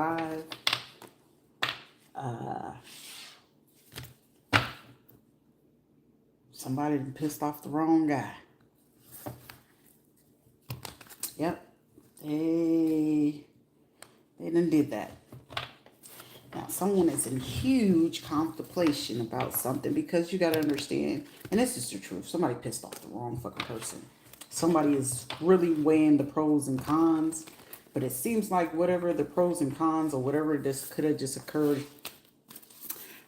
alive. Somebody pissed off the wrong guy. Yep. They done did that. Now, someone is in huge contemplation about something, because you got to understand, and this is the truth, somebody pissed off the wrong fucking person. Somebody is really weighing the pros and cons, but it seems like whatever the pros and cons or whatever this could have just occurred,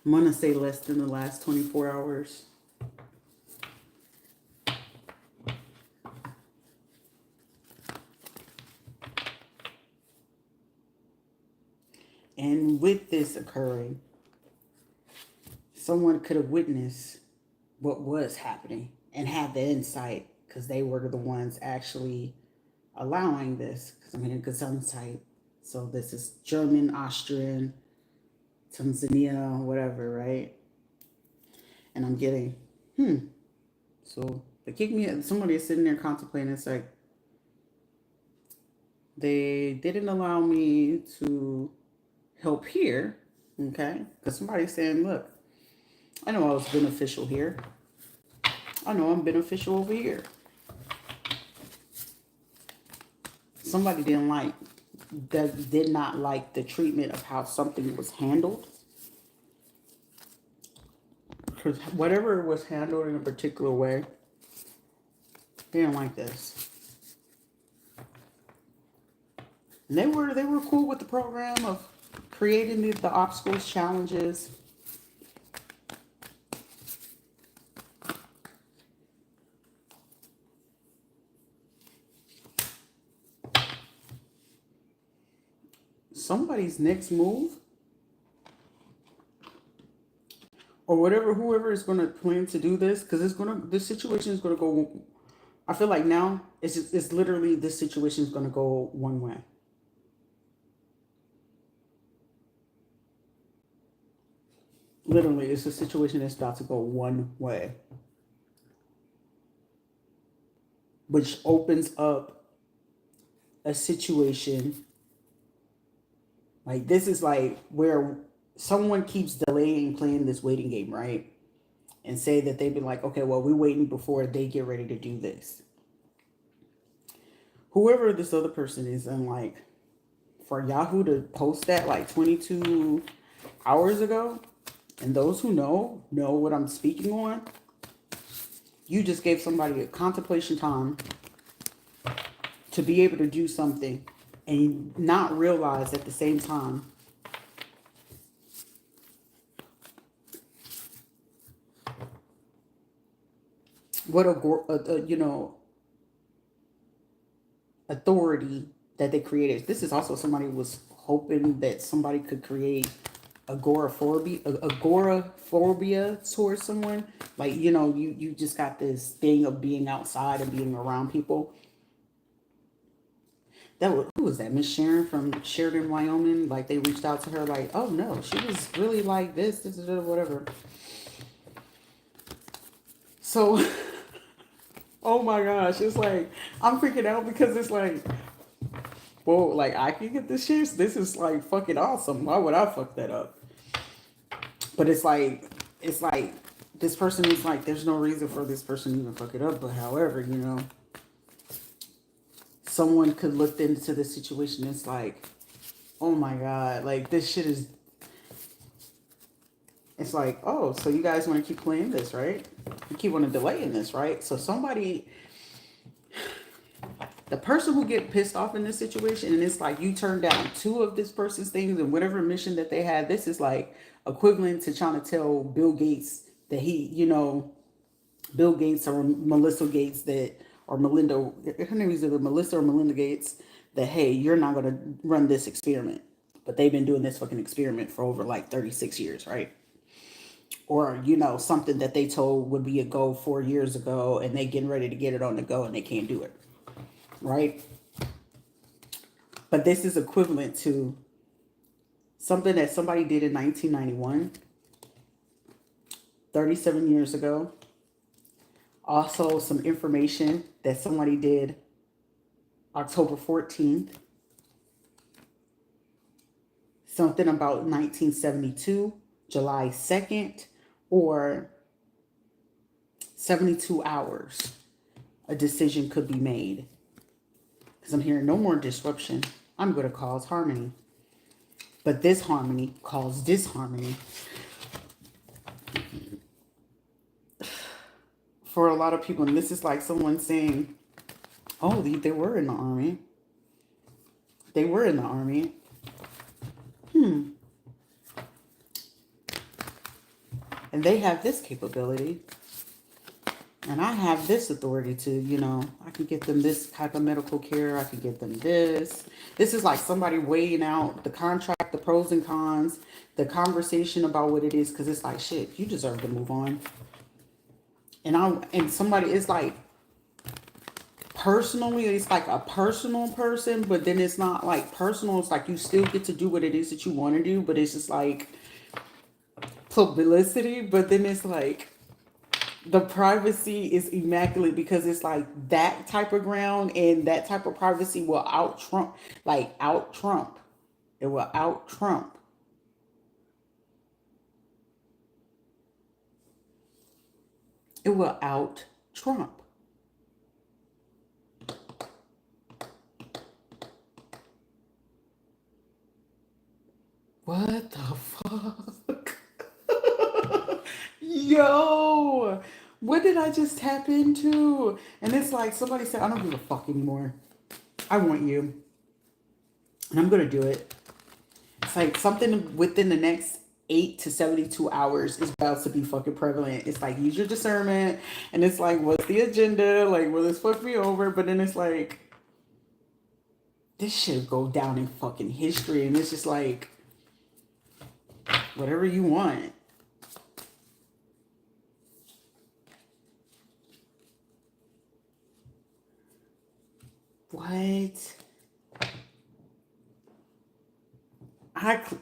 I'm going to say less than the last 24 hours. And with this occurring, someone could have witnessed what was happening and had the insight, because they were the ones actually allowing this. Because I mean, it's insight. So this is German, Austrian, Tanzania, whatever, right? And I'm getting, So they kicked me. Somebody is sitting there contemplating. It's like, they didn't allow me to help here, okay? Because somebody's saying, look, I know I was beneficial here. I know I'm beneficial over here. Somebody did not like the treatment of how something was handled. Because whatever was handled in a particular way, they didn't like this. And they were cool with the program of creating the obstacles, challenges. Somebody's next move, or whoever is going to plan to do this, because this situation is going to go, I feel like now it's literally, this situation is going to go one way. Literally, it's a situation that's about to go one way, which opens up a situation. Like, this is like where someone keeps delaying playing this waiting game, right? And say that they've been like, okay, well, we're waiting before they get ready to do this. Whoever this other person is, and like, for Yahoo to post that like 22 hours ago, and those who know what I'm speaking on, you just gave somebody a contemplation time to be able to do something and not realize at the same time what authority that they created. This is also somebody who was hoping that somebody could create agoraphobia towards someone. Like, you just got this thing of being outside and being around people. Who was that? Miss Sharon from Sheridan, Wyoming. Like, they reached out to her like, oh no, she was really like this, whatever. So, oh my gosh, it's like, I'm freaking out, because it's like, well, like, I can get this shit. This is like fucking awesome. Why would I fuck that up? But it's like this person is like, there's no reason for this person to even fuck it up. But however, someone could look into the situation. It's like, oh my God, like, this shit is, it's like, oh, so you guys want to keep playing this, right? You keep wanting to delay in this, right? So somebody, the person who get pissed off in this situation, and it's like, you turn down 2 of this person's things and whatever mission that they had, this is like equivalent to trying to tell Bill Gates that Bill Gates or Melissa Gates or Melinda, her name is either Melissa or Melinda Gates, that, hey, you're not going to run this experiment. But they've been doing this fucking experiment for over like 36 years, right? Or, something that they told would be a go 4 years ago, and they getting ready to get it on the go and they can't do it. Right? But this is equivalent to something that somebody did in 1991, 37 years ago. Also, some information that somebody did October 14th. something about 1972, July 2nd, or 72 hours, a decision could be made. Because I'm hearing no more disruption. I'm going to cause harmony. But this harmony calls disharmony. For a lot of people, and this is like someone saying, oh, they were in the army. They were in the army. And they have this capability. And I have this authority to, you know, I can get them this type of medical care. I can get them this. This is like somebody weighing out the contract, the pros and cons, the conversation about what it is. Because it's like, shit, you deserve to move on. And somebody is like, personally, it's like a personal person. But then it's not like personal. It's like you still get to do what it is that you want to do. But it's just like publicity. But then it's like, the privacy is immaculate because it's like that type of ground and that type of privacy will out Trump, like out Trump. It will out Trump. It will out Trump. What the fuck? Yo, what did I just tap into? And it's like somebody said, I don't give a fuck anymore. I want you. And I'm going to do it. It's like something within the next 8 to 72 hours is about to be fucking prevalent. It's like, use your discernment. And it's like, what's the agenda? Like, will this fuck me over? But then it's like, this shit go down in fucking history. And it's just like, whatever you want. What?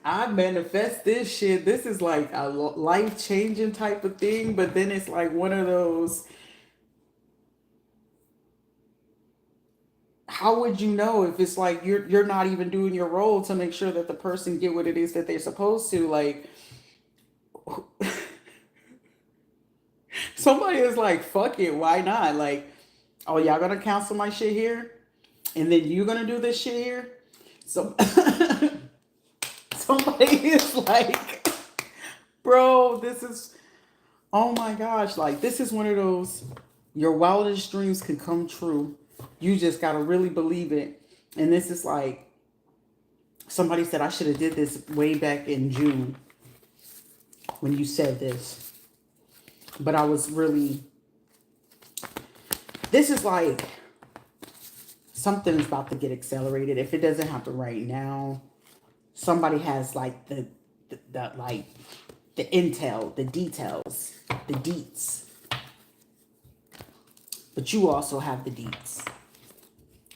I manifest this shit. This is like a life-changing type of thing, but then it's like one of those, how would you know if it's like you're not even doing your role to make sure that the person get what it is that they're supposed to? Like somebody is like, fuck it, why not? Like, oh, y'all gonna cancel my shit here? And then you gonna do this shit here? So somebody is like, bro, this is, oh my gosh, like this is one of those, your wildest dreams can come true. You just gotta really believe it. And this is like, somebody said I should have did this way back in June when you said this. But I was really, this is like, something is about to get accelerated. If it doesn't happen right now, somebody has like the like the intel, the details, the deets. But you also have the deets.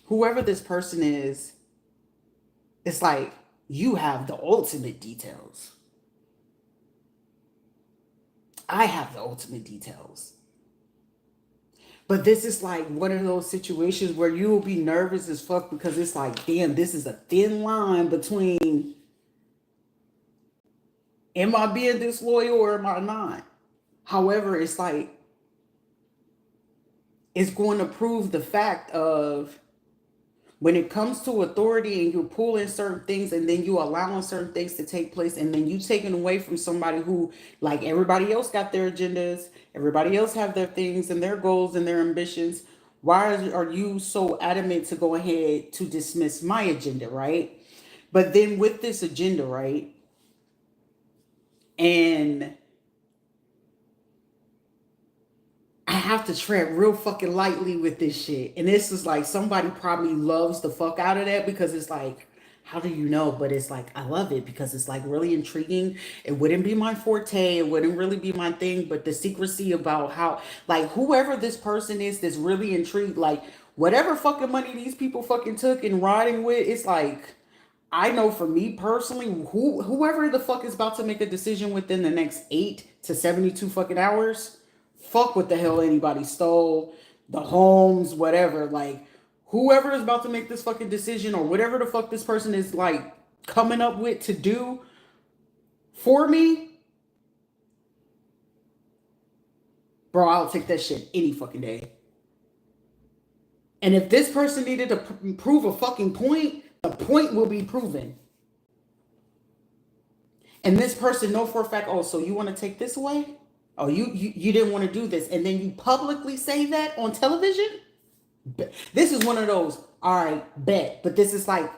Whoever this person is, it's like you have the ultimate details. I have the ultimate details. But this is like one of those situations where you will be nervous as fuck because it's like, damn, this is a thin line between, am I being disloyal or am I not? However, it's like, it's going to prove the fact of when it comes to authority and you're pulling certain things and then you allowing certain things to take place and then you taking away from somebody who, like everybody else got their agendas, everybody else have their things and their goals and their ambitions. Why are you so adamant to go ahead to dismiss my agenda, right? But then with this agenda, right? And I have to tread real fucking lightly with this shit. And this is like, somebody probably loves the fuck out of that because it's like, how do you know? But it's like, I love it because it's like really intriguing. It wouldn't be my forte. It wouldn't really be my thing. But the secrecy about how, like, whoever this person is that's really intrigued, like, whatever fucking money these people fucking took and riding with, it's like, I know for me personally, whoever the fuck is about to make a decision within the next 8 to 72 fucking hours, fuck what the hell anybody stole, the homes, whatever. Like, whoever is about to make this fucking decision or whatever the fuck this person is like coming up with to do for me, bro, I'll take that shit any fucking day. And if this person needed to prove a fucking point, the point will be proven. And this person know for a fact, oh, so you want to take this away? Oh, you didn't want to do this. And then you publicly say that on television? This is one of those, all right, bet. But this is like,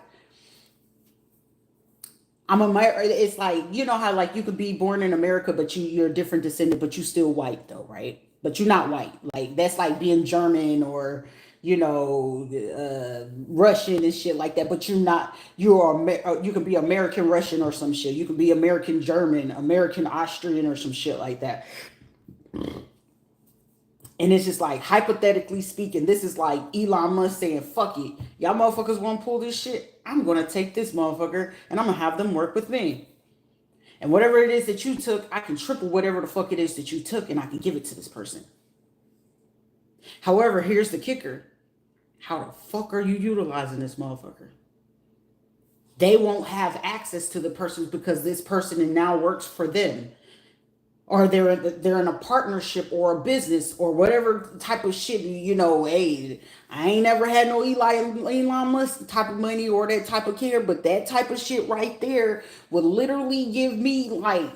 it's like, you know how like you could be born in America, but you're a different descendant, but you still white though, right? But you're not white. Like that's like being German or, you know, Russian and shit like that. But you're not, you can be American Russian or some shit. You can be American German, American Austrian or some shit like that. And it's just like, hypothetically speaking, this is like Elon Musk saying, fuck it. Y'all motherfuckers want to pull this shit? I'm going to take this motherfucker and I'm going to have them work with me. And whatever it is that you took, I can triple whatever the fuck it is that you took and I can give it to this person. However, here's the kicker. How the fuck are you utilizing this motherfucker? They won't have access to the person because this person now works for them. Or they're in a partnership or a business or whatever type of shit, you know, hey, I ain't never had no Elon Musk type of money or that type of care, but that type of shit right there would literally give me like,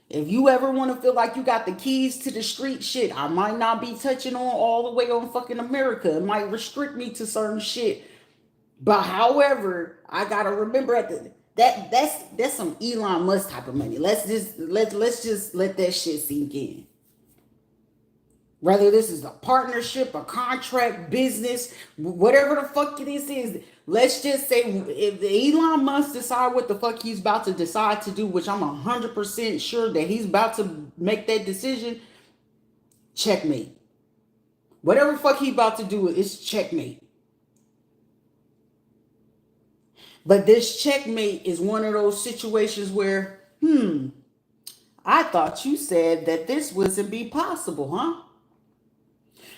if you ever want to feel like you got the keys to the street shit, I might not be touching on all the way on fucking America. It might restrict me to certain shit. But however, I gotta remember that's some Elon Musk type of money. Let's just let that shit sink in. Whether this is a partnership, a contract, business, whatever the fuck this is, let's just say if Elon Musk decide what the fuck he's about to decide to do, which I'm 100% sure that he's about to make that decision, checkmate. Whatever the fuck he's about to do is checkmate. But this checkmate is one of those situations where, I thought you said that this wouldn't be possible, huh?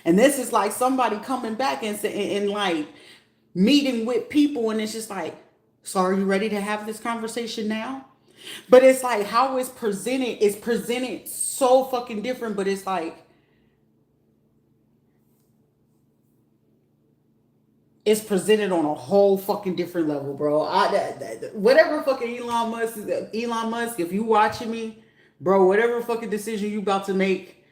And this is like somebody coming back and like meeting with people, and it's just like, so are you ready to have this conversation now? But it's like how it's presented so fucking different, but it's like, it's presented on a whole fucking different level, bro. Whatever fucking Elon Musk, if you watching me, bro, whatever fucking decision you about to make,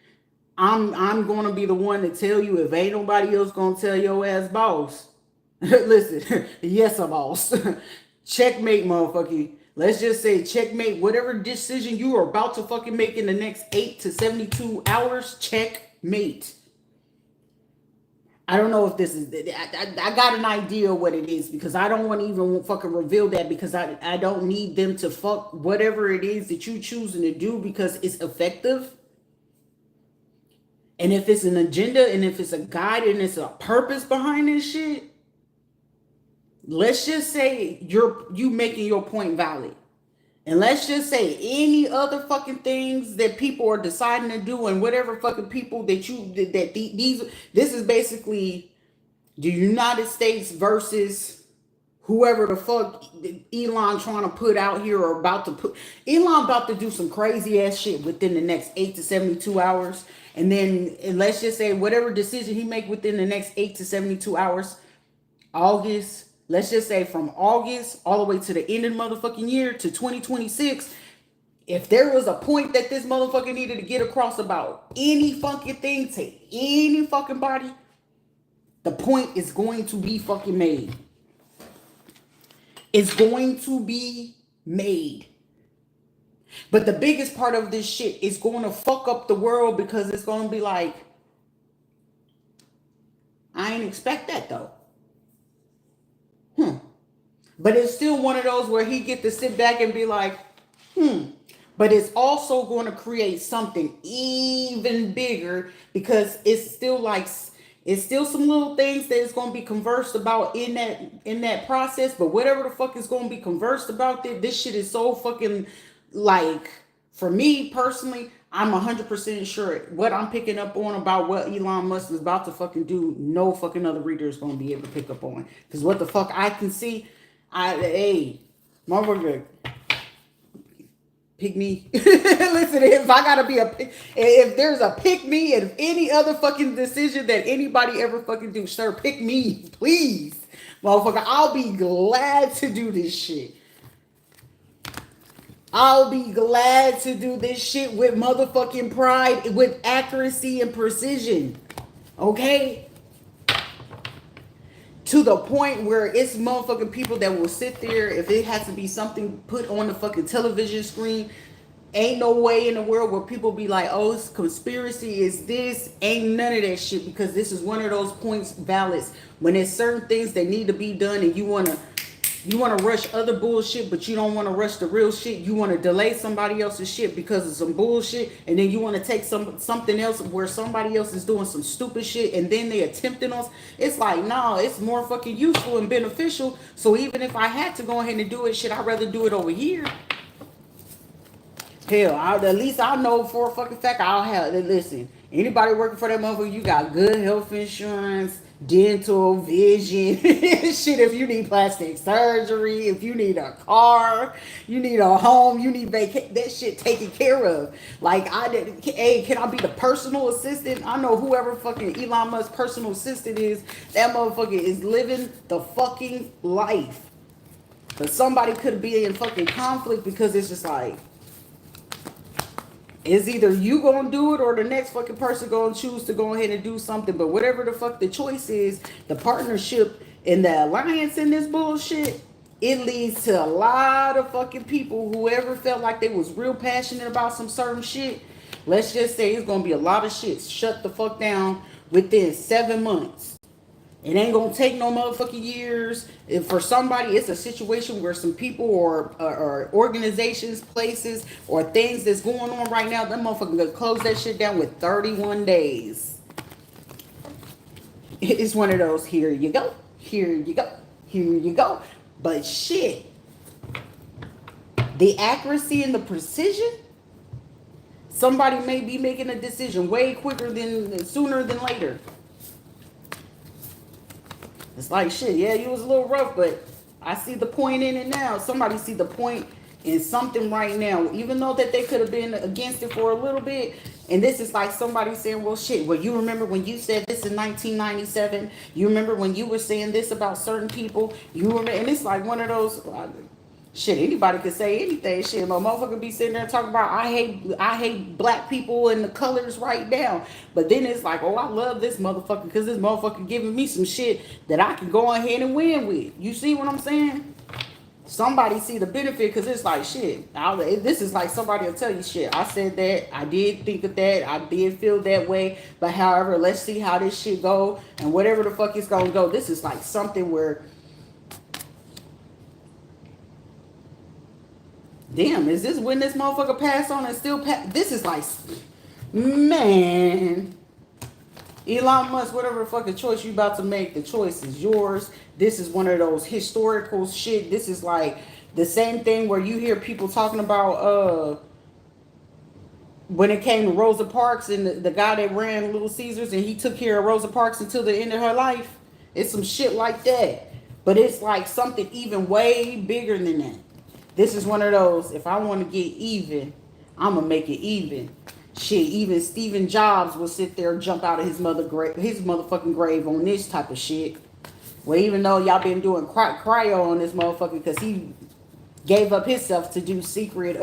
I'm gonna be the one to tell you if ain't nobody else gonna tell your ass boss. Listen, yes, I'm boss. Checkmate, motherfucker. Let's just say checkmate. Whatever decision you are about to fucking make in the next 8 to 72 hours, checkmate. I don't know if this is, I got an idea what it is because I don't want to even fucking reveal that because I don't need them to fuck whatever it is that you choosing to do because it's effective. And if it's an agenda and if it's a guide and it's a purpose behind this shit, let's just say you making your point valid. And let's just say any other fucking things that people are deciding to do and whatever fucking people this is basically the United States versus whoever the fuck Elon trying to put out here or Elon about to do some crazy ass shit within the next 8 to 72 hours. And then let's just say whatever decision he make within the next 8 to 72 hours, August, let's just say from August all the way to the end of the motherfucking year to 2026, if there was a point that this motherfucker needed to get across about any fucking thing to any fucking body, the point is going to be fucking made. It's going to be made. But the biggest part of this shit is going to fuck up the world because it's going to be like, I ain't expect that though. But it's still one of those where he get to sit back and be like, But it's also going to create something even bigger because it's still some little things that is going to be conversed about in that process. But whatever the fuck is going to be conversed about, this shit is so fucking like, for me personally, I'm 100% sure what I'm picking up on about what Elon Musk is about to fucking do, no fucking other reader is going to be able to pick up on. Because what the fuck I can see, hey, Motherfucker, pick me. Listen, if I gotta be if there's a pick me and any other fucking decision that anybody ever fucking do, sir, pick me, please. Motherfucker, I'll be glad to do this shit. I'll be glad to do this shit with motherfucking pride, with accuracy and precision. Okay? To the point where it's motherfucking people that will sit there, if it has to be something put on the fucking television screen, ain't no way in the world where people be like, oh, it's conspiracy, is this, ain't none of that shit, because this is one of those points ballots when there's certain things that need to be done and you want to rush other bullshit, but you don't want to rush the real shit. You want to delay somebody else's shit because of some bullshit, and then you want to take something else where somebody else is doing some stupid shit, and then they attempting us. It's like, no, it's more fucking useful and beneficial. So even if I had to go ahead and do it, shit, I'd rather do it over here. Hell, at least I know for a fucking fact I'll have. Listen, anybody working for that motherfucker, you got good health insurance, dental, vision, shit. If you need plastic surgery, if you need a car, you need a home, you need that shit taken care of. Like I did. Hey, can I be the personal assistant? I know whoever fucking Elon Musk's personal assistant is, that motherfucker is living the fucking life. But somebody could be in fucking conflict because it's just like, it's either you gonna do it or the next fucking person gonna choose to go ahead and do something. But whatever the fuck the choice is, the partnership and the alliance in this bullshit, it leads to a lot of fucking people, whoever felt like they was real passionate about some certain shit. Let's just say it's gonna be a lot of shit shut the fuck down within 7 months. It ain't gonna take no motherfucking years. If for somebody, it's a situation where some people or organizations, places, or things that's going on right now, that motherfucker gonna close that shit down with 31 days. It's one of those, here you go, here you go, here you go. But shit, the accuracy and the precision, somebody may be making a decision way sooner than later. It's like, shit, yeah, you was a little rough, but I see the point in it now. Somebody see the point in something right now, even though that they could have been against it for a little bit. And this is like somebody saying, well, shit, well, you remember when you said this in 1997? You remember when you were saying this about certain people? You remember? And it's like one of those, shit, anybody could say anything. Shit, my motherfucker be sitting there talking about, I hate black people and the colors right now. But then it's like, oh, I love this motherfucker because this motherfucker giving me some shit that I can go ahead and win with. You see what I'm saying? Somebody see the benefit because it's like, shit, this is like somebody will tell you, shit, I said that, I did think of that, I did feel that way, but however, let's see how this shit go, and whatever the fuck it's gonna go. This is like something where, damn, is this when this motherfucker pass on and still pass? This is like, man, Elon Musk, whatever fucking choice you about to make, the choice is yours. This is one of those historical shit. This is like the same thing where you hear people talking about when it came to Rosa Parks and the guy that ran Little Caesars and he took care of Rosa Parks until the end of her life. It's some shit like that. But it's like something even way bigger than that. This is one of those, if I want to get even, I'm going to make it even. Shit, even Stephen Jobs will sit there and jump out of his motherfucking grave on this type of shit. Well, even though y'all been doing cryo on this motherfucker because he gave up himself to do secret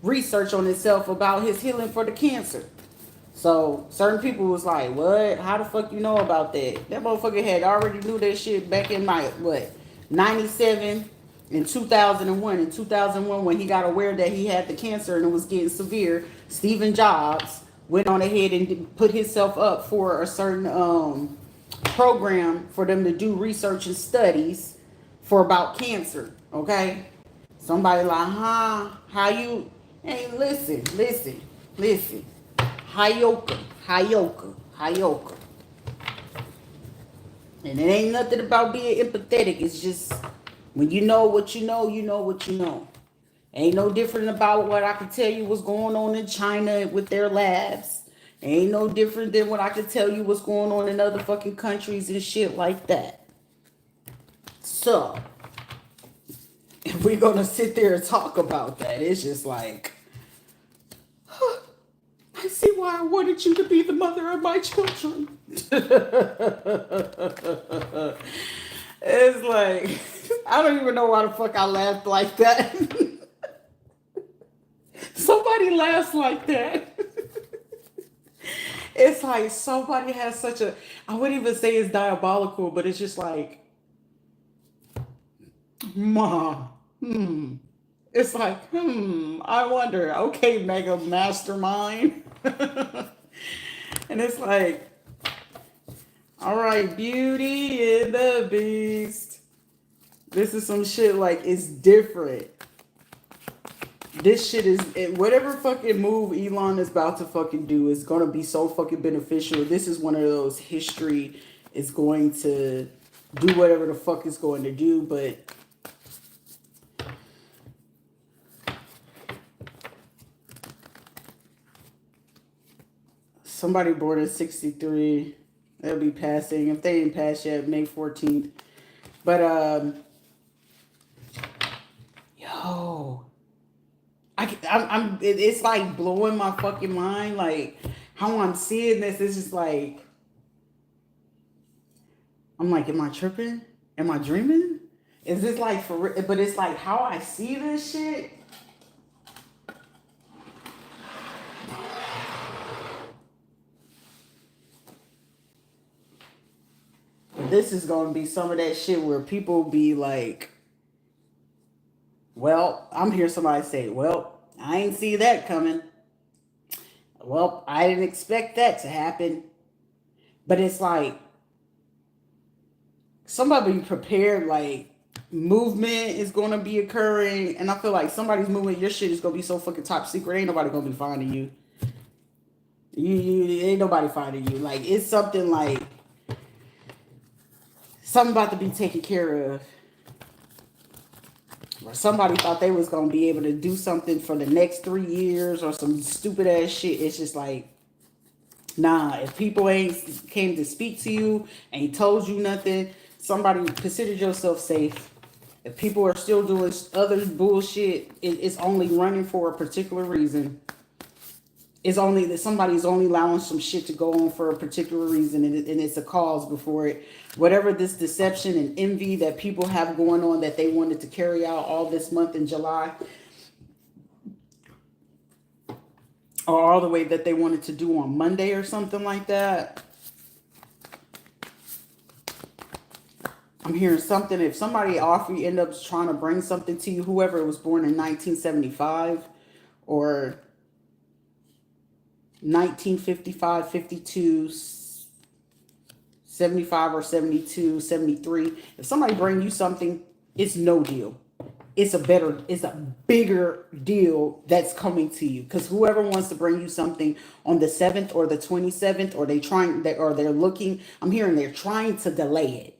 research on himself about his healing for the cancer. So certain people was like, what? How the fuck you know about that? That motherfucker had already knew that shit back in 97 in 2001. In 2001, when he got aware that he had the cancer and it was getting severe, Stephen Jobs went on ahead and put himself up for a certain program for them to do research and studies for about cancer. Okay, somebody like, how you? Hey, listen, Hayoka. And it ain't nothing about being empathetic. It's just when you know what you know, you know what you know. Ain't no different about what I can tell you what's going on in China with their labs. Ain't no different than what I can tell you what's going on in other fucking countries and shit like that. So, if we're gonna sit there and talk about that, it's just like, I see why I wanted you to be the mother of my children. It's like, I don't even know why the fuck I laughed like that. Somebody laughs like that. It's like somebody has such a, I wouldn't even say it's diabolical, but it's just like, ma, it's like, I wonder, okay, mega mastermind. And it's like, all right, Beauty and the Beast. This is some shit like it's different. This shit is whatever fucking move Elon is about to fucking do is gonna be so fucking beneficial. This is one of those history is going to do whatever the fuck it's going to do, but somebody born in 63, they'll be passing. If they ain't passed yet, May 14th. But yo, it's like blowing my fucking mind. Like how I'm seeing this, it's just like, I'm like, am I tripping? Am I dreaming? Is this like for real? But it's like how I see this shit. This is gonna be some of that shit where people be like, well, I'm hearing somebody say, well, I ain't see that coming. Well, I didn't expect that to happen. But it's like somebody be prepared, like movement is gonna be occurring, and I feel like somebody's movement, your shit is gonna be so fucking top secret, ain't nobody gonna be finding you. You ain't nobody finding you. Like it's something like something about to be taken care of. Or somebody thought they was gonna be able to do something for the next 3 years or some stupid ass shit. It's just like, nah, if people ain't came to speak to you, ain't told you nothing, somebody consider yourself safe. If people are still doing other bullshit, it's only running for a particular reason. It's only that somebody's only allowing some shit to go on for a particular reason, and it's a cause before it. Whatever this deception and envy that people have going on that they wanted to carry out all this month in July, or all the way that they wanted to do on Monday or something like that. I'm hearing something. If somebody offer you end up trying to bring something to you, whoever was born in 1975 or 1955, 52, 75 or 72, 73. If somebody bring you something, it's no deal. It's a bigger deal that's coming to you. Because whoever wants to bring you something on the 7th or the 27th, or they're looking, I'm hearing they're trying to delay it.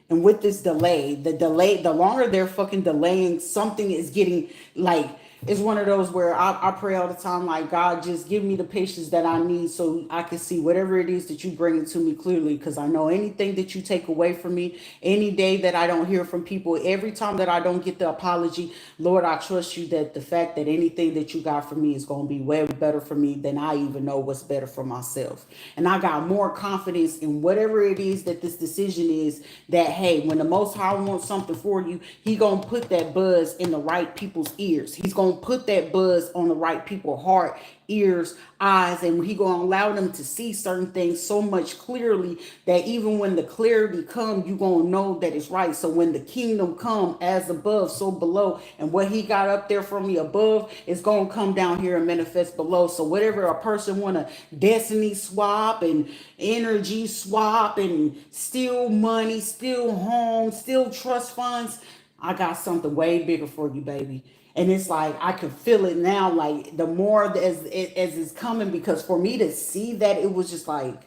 And with this delay, the longer they're fucking delaying, something is getting like, it's one of those where I pray all the time, like, God, just give me the patience that I need so I can see whatever it is that you bring it to me clearly. Because I know anything that you take away from me, any day that I don't hear from people, every time that I don't get the apology, Lord, I trust you that the fact that anything that you got for me is going to be way better for me than I even know what's better for myself. And I got more confidence in whatever it is that this decision is, that, hey, when the Most High wants something for you, he going to put that buzz in the right people's ears. He's going to put that buzz on the right people's heart, ears, eyes, and he gonna allow them to see certain things so much clearly that even when the clarity come, you gonna know that it's right. So when the kingdom come, as above so below, and what he got up there for me above is gonna come down here and manifest below. So whatever a person want to destiny swap and energy swap and steal money, steal homes, steal trust funds, I got something way bigger for you, baby. And it's like I can feel it now, like the more as it's coming, because for me to see that, it was just like,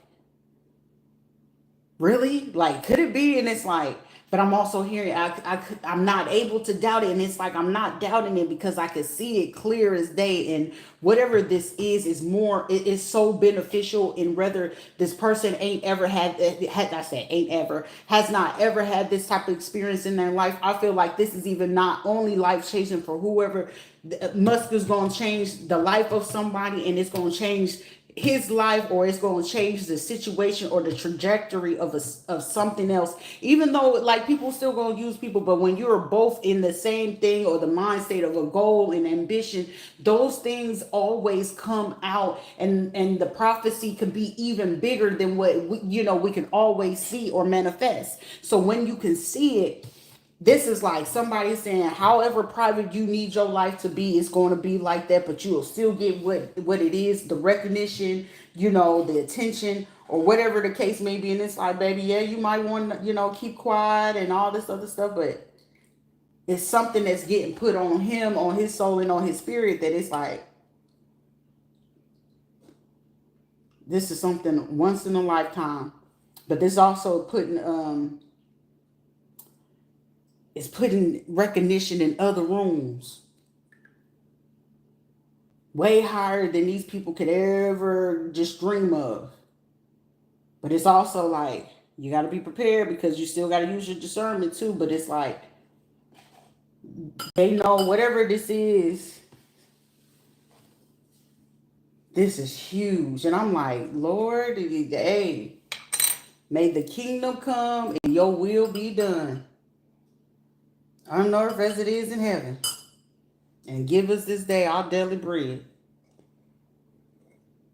really? Like, could it be? And it's like, But I'm also hearing, I'm not able to doubt it. And it's like, I'm not doubting it because I can see it clear as day. And whatever this is more, it is so beneficial. And whether this person ain't ever I said ain't ever, has not ever had this type of experience in their life. I feel like this is even not only life changing for whoever. Musk is going to change the life of somebody, and it's going to change his life, or it's going to change the situation or the trajectory of something else. Even though like people still going to use people, but when you're both in the same thing or the mind state of a goal and ambition, those things always come out, and the prophecy can be even bigger than what we can always see or manifest. So when you can see it, this is like somebody saying, however private you need your life to be, it's going to be like that, but you'll still get what it is, the recognition, the attention, or whatever the case may be. And it's like, baby, yeah, you might want to, keep quiet and all this other stuff, but it's something that's getting put on him, on his soul, and on his spirit, that it's like, this is something once in a lifetime. But this also putting recognition in other rooms way higher than these people could ever just dream of. But it's also like, you got to be prepared, because you still got to use your discernment too. But it's like, they know whatever this is huge. And I'm like, Lord, hey, may the kingdom come and your will be done on earth as it is in heaven. And give us this day our daily bread.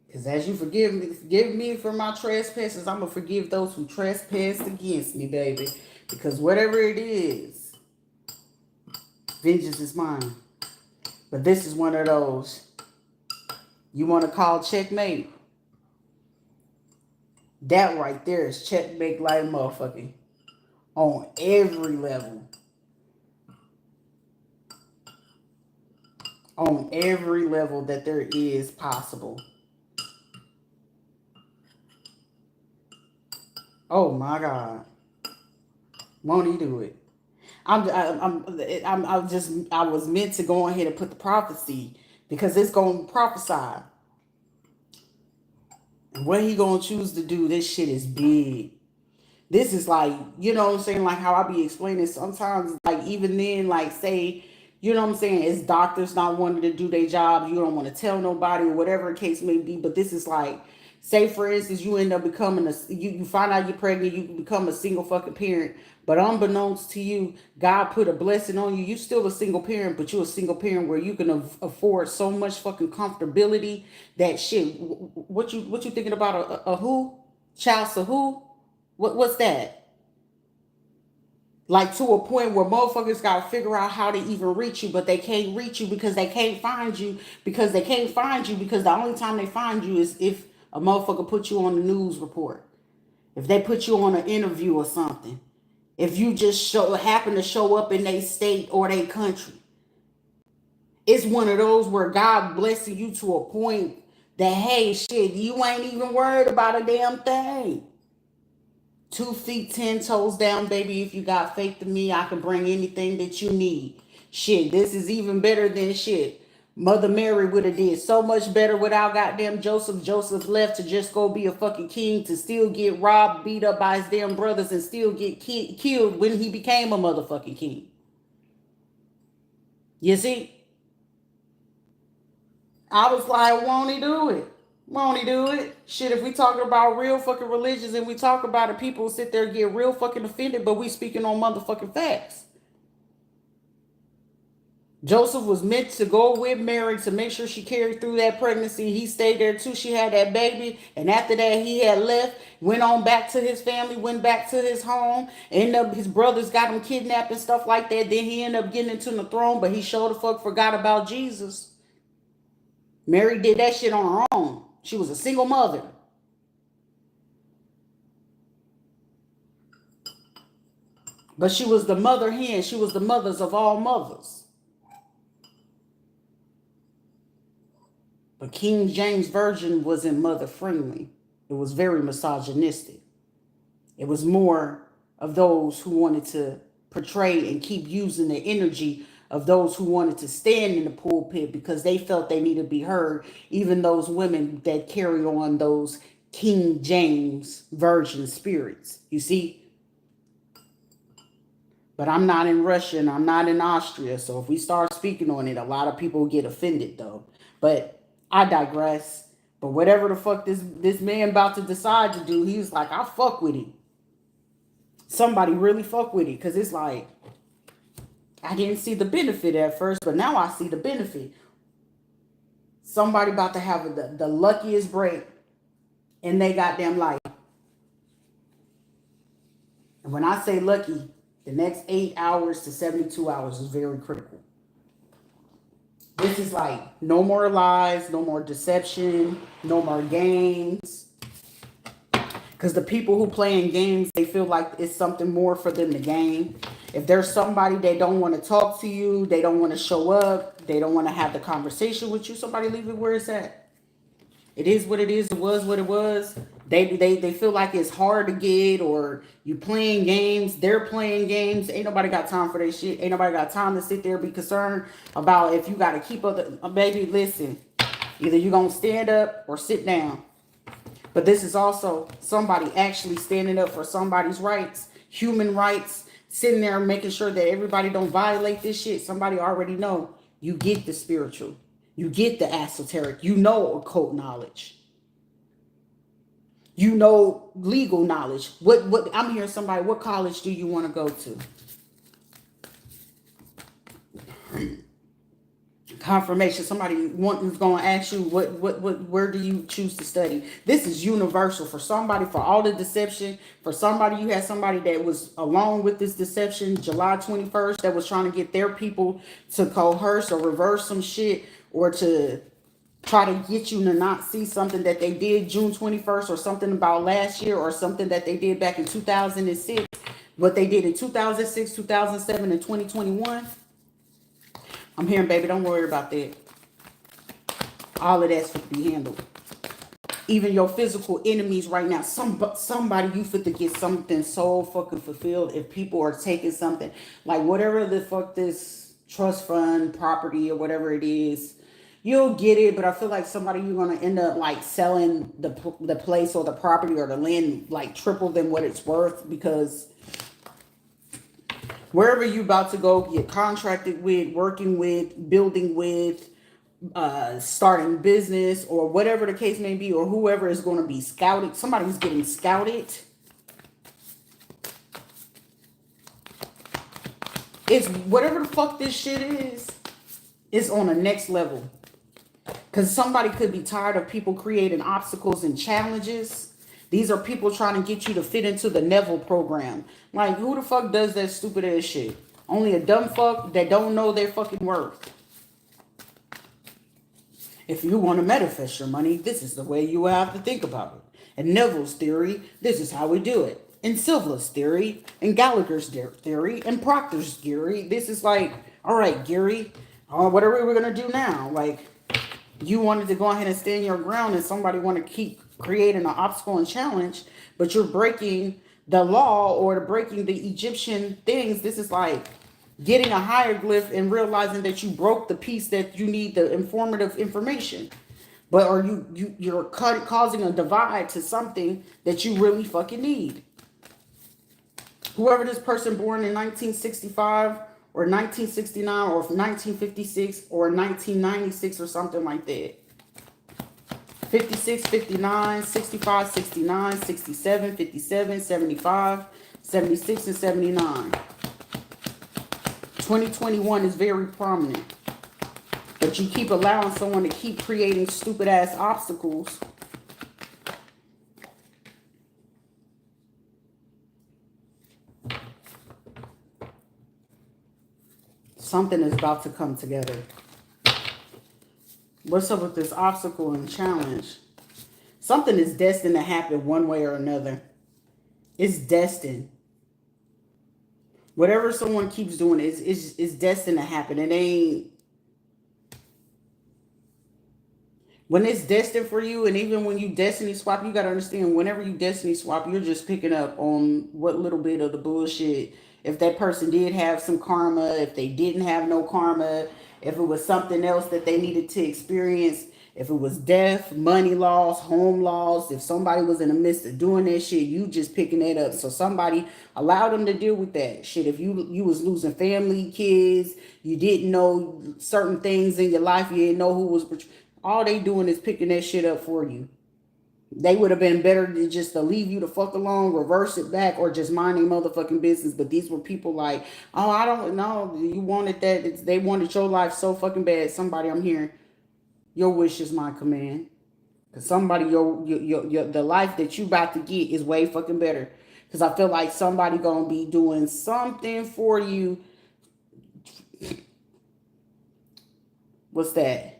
Because as you forgive me for my trespasses, I'm going to forgive those who trespass against me, baby. Because whatever it is, vengeance is mine. But this is one of those you want to call checkmate. That right there is checkmate like motherfucking on every level. On every level that there is possible. Oh my God. Won't he do it? I was meant to go ahead and put the prophecy, because it's going to prophesy. And what he going to choose to do, this shit is big. This is like, what I'm saying? Like how I be explaining sometimes, like even then, like say, what I'm saying? It's doctors not wanting to do their job. You don't want to tell nobody, or whatever the case may be. But this is like, say for instance, you end up becoming you find out you're pregnant, you become a single fucking parent. But unbeknownst to you, God put a blessing on you. You still a single parent, but you're a single parent where you can afford so much fucking comfortability that shit. What you thinking about a who? Child to who? What's that? Like to a point where motherfuckers gotta figure out how to even reach you, but they can't reach you because they can't find you, because the only time they find you is if a motherfucker put you on the news report, if they put you on an interview or something, if you just happen to show up in their state or their country. It's one of those where God blessing you to a point that, hey, shit, you ain't even worried about a damn thing. 2 feet, 10 toes down, baby. If you got faith in me, I can bring anything that you need. Shit, this is even better than shit Mother Mary would have did so much better without goddamn Joseph. Joseph left to just go be a fucking king, to still get robbed, beat up by his damn brothers, and still get killed when he became a motherfucking king. You see? I was like, won't he do it? Won't he do it? Shit, if we talking about real fucking religions and we talk about it, people sit there and get real fucking offended, but we speaking on motherfucking facts. Joseph was meant to go with Mary to make sure she carried through that pregnancy. He stayed there too. She had that baby. And after that, he had left, went on back to his family, went back to his home. Ended up, his brothers got him kidnapped and stuff like that. Then he ended up getting into the throne, but he sure the fuck forgot about Jesus. Mary did that shit on her own. She was a single mother. But she was the mother hen. She was the mothers of all mothers. But King James Version wasn't mother friendly. It was very misogynistic. It was more of those who wanted to portray and keep using the energy of those who wanted to stand in the pulpit because they felt they needed to be heard, even those women that carry on those King James Version spirits. You see? But I'm not in Russia and I'm not in Austria. So if we start speaking on it, a lot of people get offended though. But I digress. But whatever the fuck this man about to decide to do, he was like, I fuck with it. Somebody really fuck with it. Because it's like, I didn't see the benefit at first, but now I see the benefit. Somebody about to have the luckiest break in they goddamn life. And when I say lucky, the next 8 hours to 72 hours is very critical. This is like no more lies, no more deception, no more games. Because the people who play in games, they feel like it's something more for them to gain. If there's somebody they don't want to talk to you, they don't want to show up, they don't want to have the conversation with you, somebody leave it where it's at. It is what it is. It was what it was. They feel like it's hard to get, or you playing games. They're playing games. Ain't nobody got time for that shit. Ain't nobody got time to sit there and be concerned about if you got to keep up. Baby, listen. Either you going to stand up or sit down. But this is also somebody actually standing up for somebody's rights, human rights, sitting there making sure that everybody don't violate this shit. Somebody already know. You get the spiritual. You get the esoteric. You know occult knowledge. You know legal knowledge. What I'm hearing somebody, what college do you want to go to? Confirmation. Somebody is going to ask you where do you choose to study? This is universal for somebody, for all the deception. For somebody, you had somebody that was along with this deception July 21st that was trying to get their people to coerce or reverse some shit, or to try to get you to not see something that they did June 21st, or something about last year, or something that they did back in 2006, what they did in 2006, 2007, and 2021. I'm hearing, baby, don't worry about that. All of that's to be handled. Even your physical enemies right now. Somebody you fit to get something so fucking fulfilled. If people are taking something, like whatever the fuck this trust fund, property, or whatever it is, you'll get it. But I feel like somebody, you're going to end up like selling the place or the property or the land like triple than what it's worth, because wherever you about to go get contracted with, working with, building with, starting business, or whatever the case may be, or whoever is going to be scouted, somebody's getting scouted. It's whatever the fuck this shit is, it's on the next level. Because somebody could be tired of people creating obstacles and challenges. These are people trying to get you to fit into the Neville program. Like, who the fuck does that stupid ass shit? Only a dumb fuck that don't know their fucking worth. If you want to manifest your money, this is the way you have to think about it. In Neville's theory, this is how we do it. In Silva's theory, in Gallagher's theory, in Proctor's theory, this is like, all right, Gary, what are we going to do now? Like, you wanted to go ahead and stand your ground, and somebody want to keep creating an obstacle and challenge, but you're breaking the law or breaking the Egyptian things. This is like getting a hieroglyph and realizing that you broke the piece that you need the informative information, but or you're causing a divide to something that you really fucking need. Whoever this person born in 1965 or 1969 or 1956 or 1996 or something like that. 56, 59, 65, 69, 67, 57, 75, 76, and 79. 2021 is very prominent. But you keep allowing someone to keep creating stupid ass obstacles. Something is about to come together. What's up with this obstacle and challenge? Something is destined to happen one way or another. It's destined. Whatever someone keeps doing is destined to happen. It ain't. When it's destined for you, and even when you destiny swap, you got to understand, whenever you destiny swap, you're just picking up on what little bit of the bullshit. If that person did have some karma, if they didn't have no karma, if it was something else that they needed to experience, if it was death, money loss, home loss, if somebody was in the midst of doing that shit, you just picking that up. So somebody allowed them to deal with that shit. If you was losing family, kids, you didn't know certain things in your life, you didn't know who was, all they doing is picking that shit up for you. They would have been better to just to leave you the fuck alone, reverse it back, or just mind their motherfucking business. But these were people like, oh, I don't know. You wanted that. They wanted your life so fucking bad. Somebody, I'm hearing, your wish is my command. Cause somebody, your the life that you about to get is way fucking better. Cause I feel like somebody gonna be doing something for you. What's that?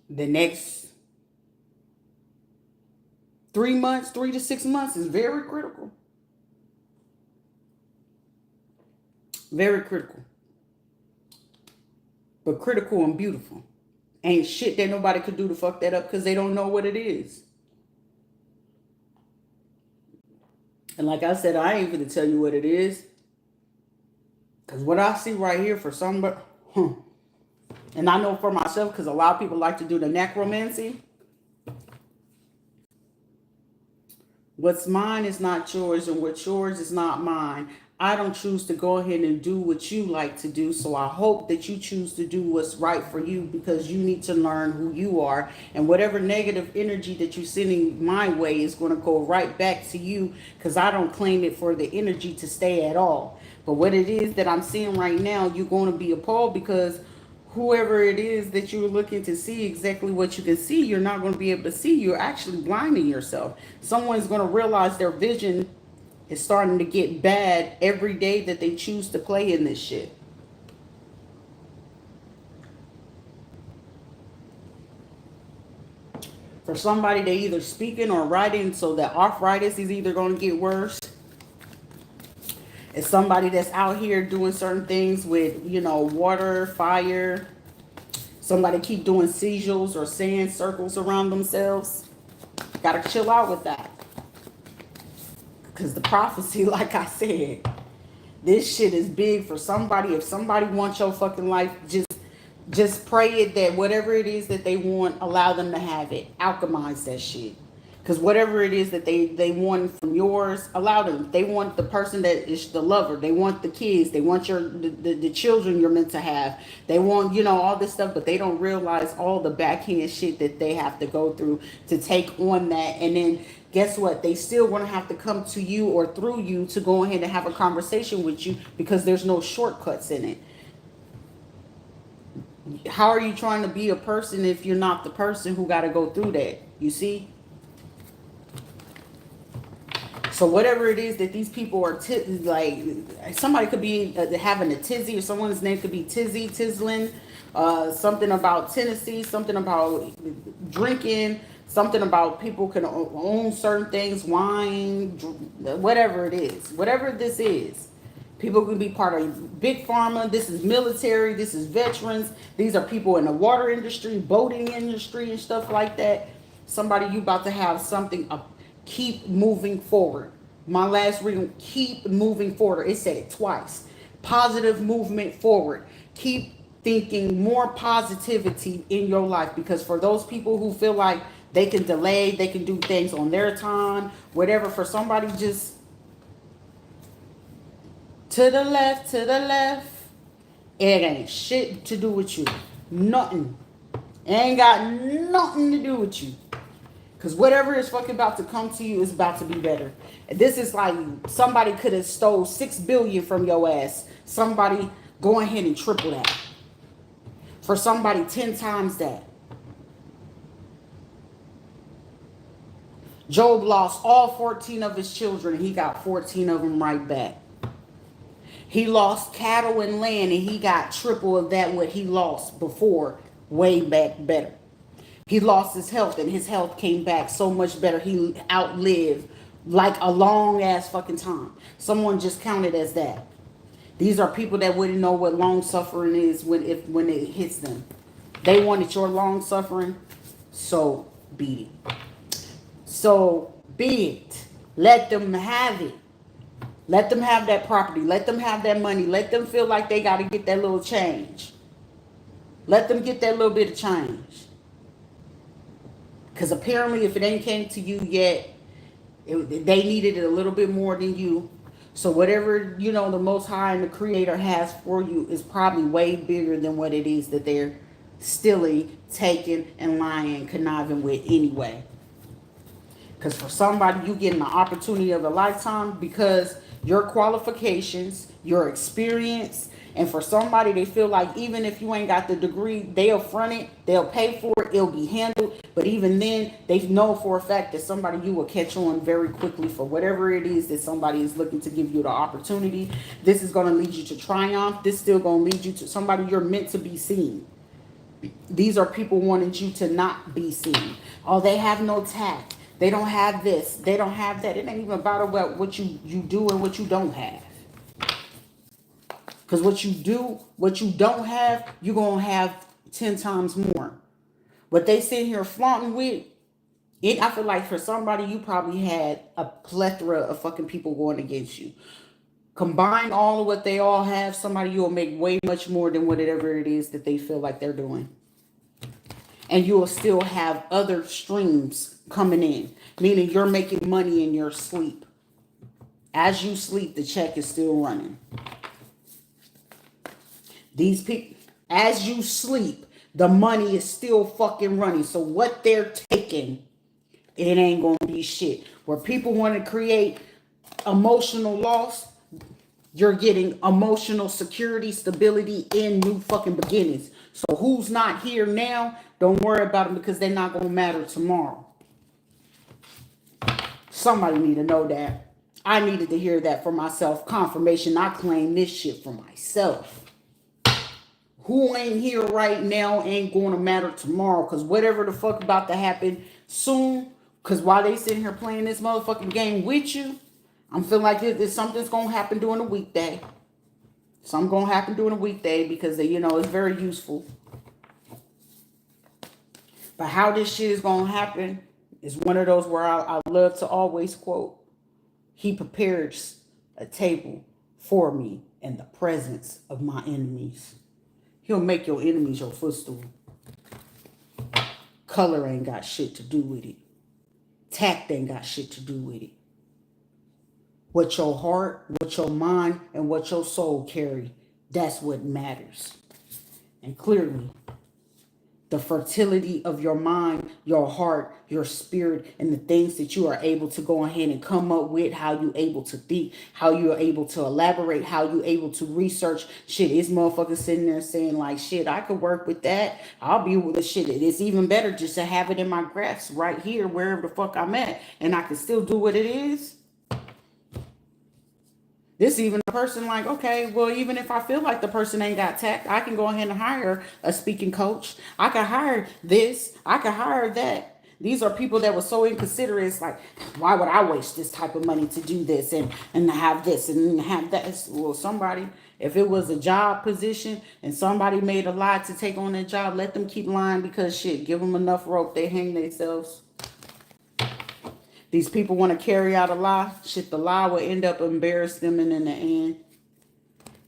The next 3 months, 3 to 6 months is very critical. Very critical. But critical and beautiful. Ain't shit that nobody could do to fuck that up because they don't know what it is. And like I said, I ain't gonna tell you what it is. Because what I see right here for somebody, and I know for myself, because a lot of people like to do the necromancy. What's mine is not yours, and what's yours is not mine. I don't choose to go ahead and do what you like to do. So I hope that you choose to do what's right for you, because you need to learn who you are. And whatever negative energy that you're sending my way is going to go right back to you, because I don't claim it for the energy to stay at all. But what it is that I'm seeing right now, you're going to be appalled, because whoever it is that you're looking to see exactly what you can see, you're not going to be able to see. You're actually blinding yourself. Someone's going to realize their vision is starting to get bad every day that they choose to play in this shit. For somebody, they either speaking or writing, so that arthritis is either going to get worse. It's somebody that's out here doing certain things with, water, fire. Somebody keep doing sigils or sand circles around themselves. Gotta chill out with that. Because the prophecy, like I said, this shit is big for somebody. If somebody wants your fucking life, just pray it that whatever it is that they want, allow them to have it. Alchemize that shit. Because whatever it is that they want from yours, allow them. They want the person that is the lover. They want the kids. They want the children you're meant to have. They want, all this stuff, but they don't realize all the backhand shit that they have to go through to take on that. And then guess what? They still want to have to come to you or through you to go ahead and have a conversation with you, because there's no shortcuts in it. How are you trying to be a person if you're not the person who got to go through that? You see? So whatever it is that these people are, like, somebody could be having a tizzy, or someone's name could be Tizzy, Tizzlin, something about Tennessee, something about drinking, something about people can own certain things, wine, whatever it is, whatever this is. People can be part of big pharma. This is military. This is veterans. These are people in the water industry, boating industry, and stuff like that. Somebody, you about to have something. Keep moving forward. My last reading, keep moving forward. It said it twice. Positive movement forward. Keep thinking more positivity in your life, because for those people who feel like they can delay, they can do things on their time, whatever, for somebody, just to the left, it ain't shit to do with you. Nothing. It ain't got nothing to do with you. Because whatever is fucking about to come to you is about to be better. And this is like somebody could have stole $6 billion from your ass. Somebody go ahead and triple that. For somebody 10 times that. Job lost all 14 of his children, and he got 14 of them right back. He lost cattle and land, and he got triple of that what he lost before, way back better. He lost his health, and his health came back so much better. He outlived like a long ass fucking time. Someone just counted as that. These are people that wouldn't know what long suffering is when it hits them. They wanted your long suffering, so be it. So be it. Let them have it. Let them have that property. Let them have that money. Let them feel like they got to get that little change. Let them get that little bit of change. Because apparently if it ain't came to you yet, they needed it a little bit more than you. So whatever, you know, the Most High and the Creator has for you is probably way bigger than what it is that they're stealing, taking, and lying, conniving with anyway. Because for somebody, you getting the opportunity of a lifetime because your qualifications, your experience, and for somebody, they feel like even if you ain't got the degree, they'll front it, they'll pay for it, it'll be handled. But even then, they know for a fact that somebody you will catch on very quickly for whatever it is that somebody is looking to give you the opportunity. This is going to lead you to triumph. This is still going to lead you to somebody you're meant to be seen. These are people wanting you to not be seen. Oh, they have no tact. They don't have this. They don't have that. It ain't even about what you do and what you don't have. Because what you do, what you don't have, you're going to have 10 times more. What they sit here flaunting with, I feel like for somebody, you probably had a plethora of fucking people going against you. Combine all of what they all have, somebody you'll make way much more than whatever it is that they feel like they're doing. And you will still have other streams coming in, meaning you're making money in your sleep. As you sleep, the check is still running. These people, as you sleep, the money is still fucking running. So what they're taking, it ain't gonna be shit. Where people want to create emotional loss, you're getting emotional security, stability, and new fucking beginnings. So who's not here now, don't worry about them because they're not gonna matter tomorrow. Somebody need to know that. I needed to hear that for myself. Confirmation. I claim this shit for myself. Who ain't here right now ain't going to matter tomorrow. Because whatever the fuck about to happen soon. Because while they sitting here playing this motherfucking game with you, I'm feeling like something's going to happen during the weekday. Something going to happen during the weekday because, you know, it's very useful. But how this shit is going to happen is one of those where I love to always quote, He prepares a table for me in the presence of my enemies. He'll make your enemies your footstool. Color ain't got shit to do with it. Tact ain't got shit to do with it. What your heart, what your mind, and what your soul carry, that's what matters. And clearly, the fertility of your mind, your heart, your spirit, and the things that you are able to go ahead and come up with, how you able to think, how you're able to elaborate, how you able to research. Shit, this motherfucker sitting there saying like, shit, I could work with that. I'll be with the shit. It's even better just to have it in my grasp right here, wherever the fuck I'm at, and I can still do what it is. This even a person like, okay, well, even if I feel like the person ain't got tact, I can go ahead and hire a speaking coach. I can hire this. I can hire that. These are people that were so inconsiderate. It's like, why would I waste this type of money to do this and have this and have that? Well, somebody, if it was a job position and somebody made a lie to take on that job, let them keep lying because shit, give them enough rope, they hang themselves. These people want to carry out a lie. Shit, the lie will end up embarrassing them in the end.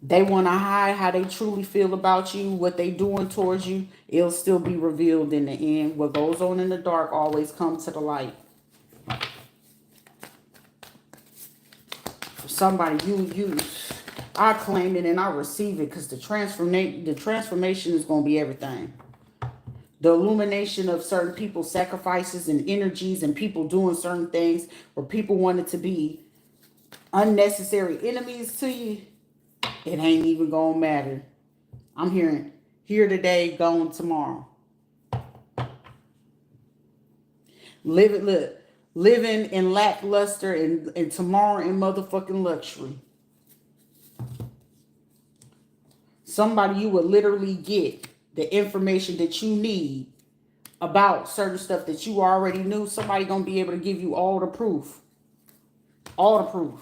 They want to hide how they truly feel about you, what they doing towards you. It'll still be revealed in the end. What goes on in the dark always comes to the light. For somebody, I claim it and I receive it because the transformation is going to be everything. The illumination of certain people's sacrifices and energies and people doing certain things where people wanted to be unnecessary enemies to you, it ain't even gonna matter. I'm hearing here today, gone tomorrow. Living in lackluster and tomorrow in motherfucking luxury. Somebody you would literally get the information that you need about certain stuff that you already knew. Somebody gonna be able to give you all the proof. All the proof.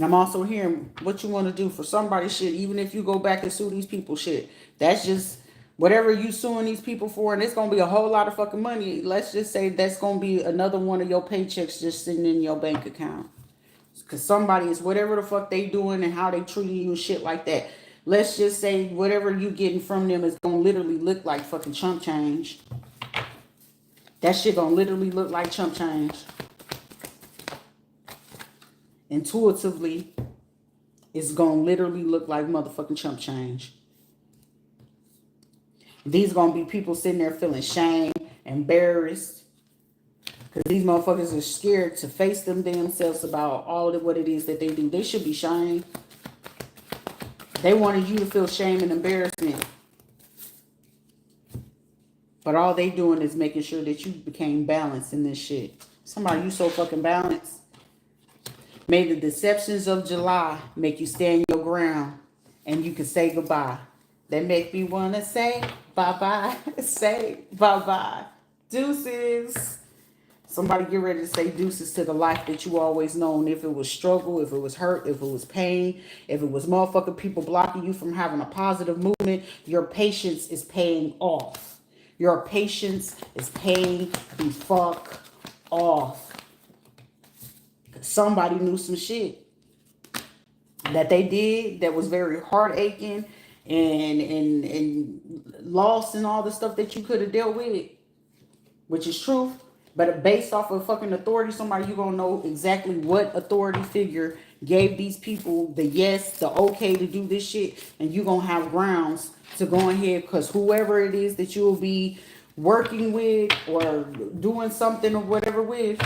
And I'm also hearing what you want to do for somebody shit, even if you go back and sue these people shit. That's just whatever you suing these people for, and it's gonna be a whole lot of fucking money. Let's just say that's gonna be another one of your paychecks just sitting in your bank account. Cause somebody is whatever the fuck they doing and how they treating you and shit like that. Let's just say whatever you getting from them is gonna literally look like fucking chump change. That shit gonna literally look like chump change. Intuitively, it's gonna literally look like motherfucking chump change. These gonna be people sitting there feeling shame, embarrassed, because these motherfuckers are scared to face them themselves about all of what it is that they do. They should be shamed. They wanted you to feel shame and embarrassment. But all they doing is making sure that you became balanced in this shit. Somebody, you so fucking balanced. May the deceptions of July make you stand your ground and you can say goodbye. They make me want to say bye-bye. Say bye-bye. Deuces. Somebody get ready to say deuces to the life that you always known. If it was struggle, if it was hurt, if it was pain, if it was motherfucking people blocking you from having a positive movement, your patience is paying off. Your patience is paying the fuck off. Somebody knew some shit that they did that was very heart aching and lost and all the stuff that you could have dealt with, which is truth. But based off of fucking authority, somebody, you gonna know exactly what authority figure gave these people the yes, the okay to do this shit, and you gonna have grounds to go ahead, because whoever it is that you'll be working with or doing something or whatever with,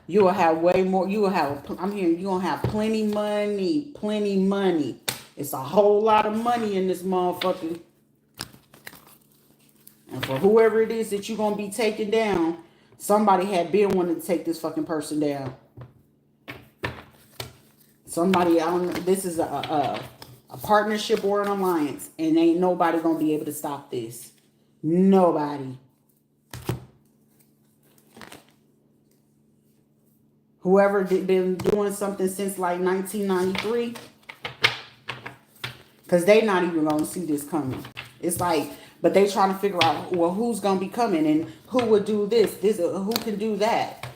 you will have way more. You will have, I'm hearing you gonna have plenty money, plenty money. It's a whole lot of money in this motherfucker. And for whoever it is that you're gonna be taking down, somebody had been wanting to take this fucking person down. Somebody, I don't know, this is a partnership or an alliance, and ain't nobody gonna be able to stop this. Nobody. Whoever been doing something since like 1993, because they not even gonna see this coming. It's like, but they trying to figure out, well, who's gonna be coming and who would do this, who can do that.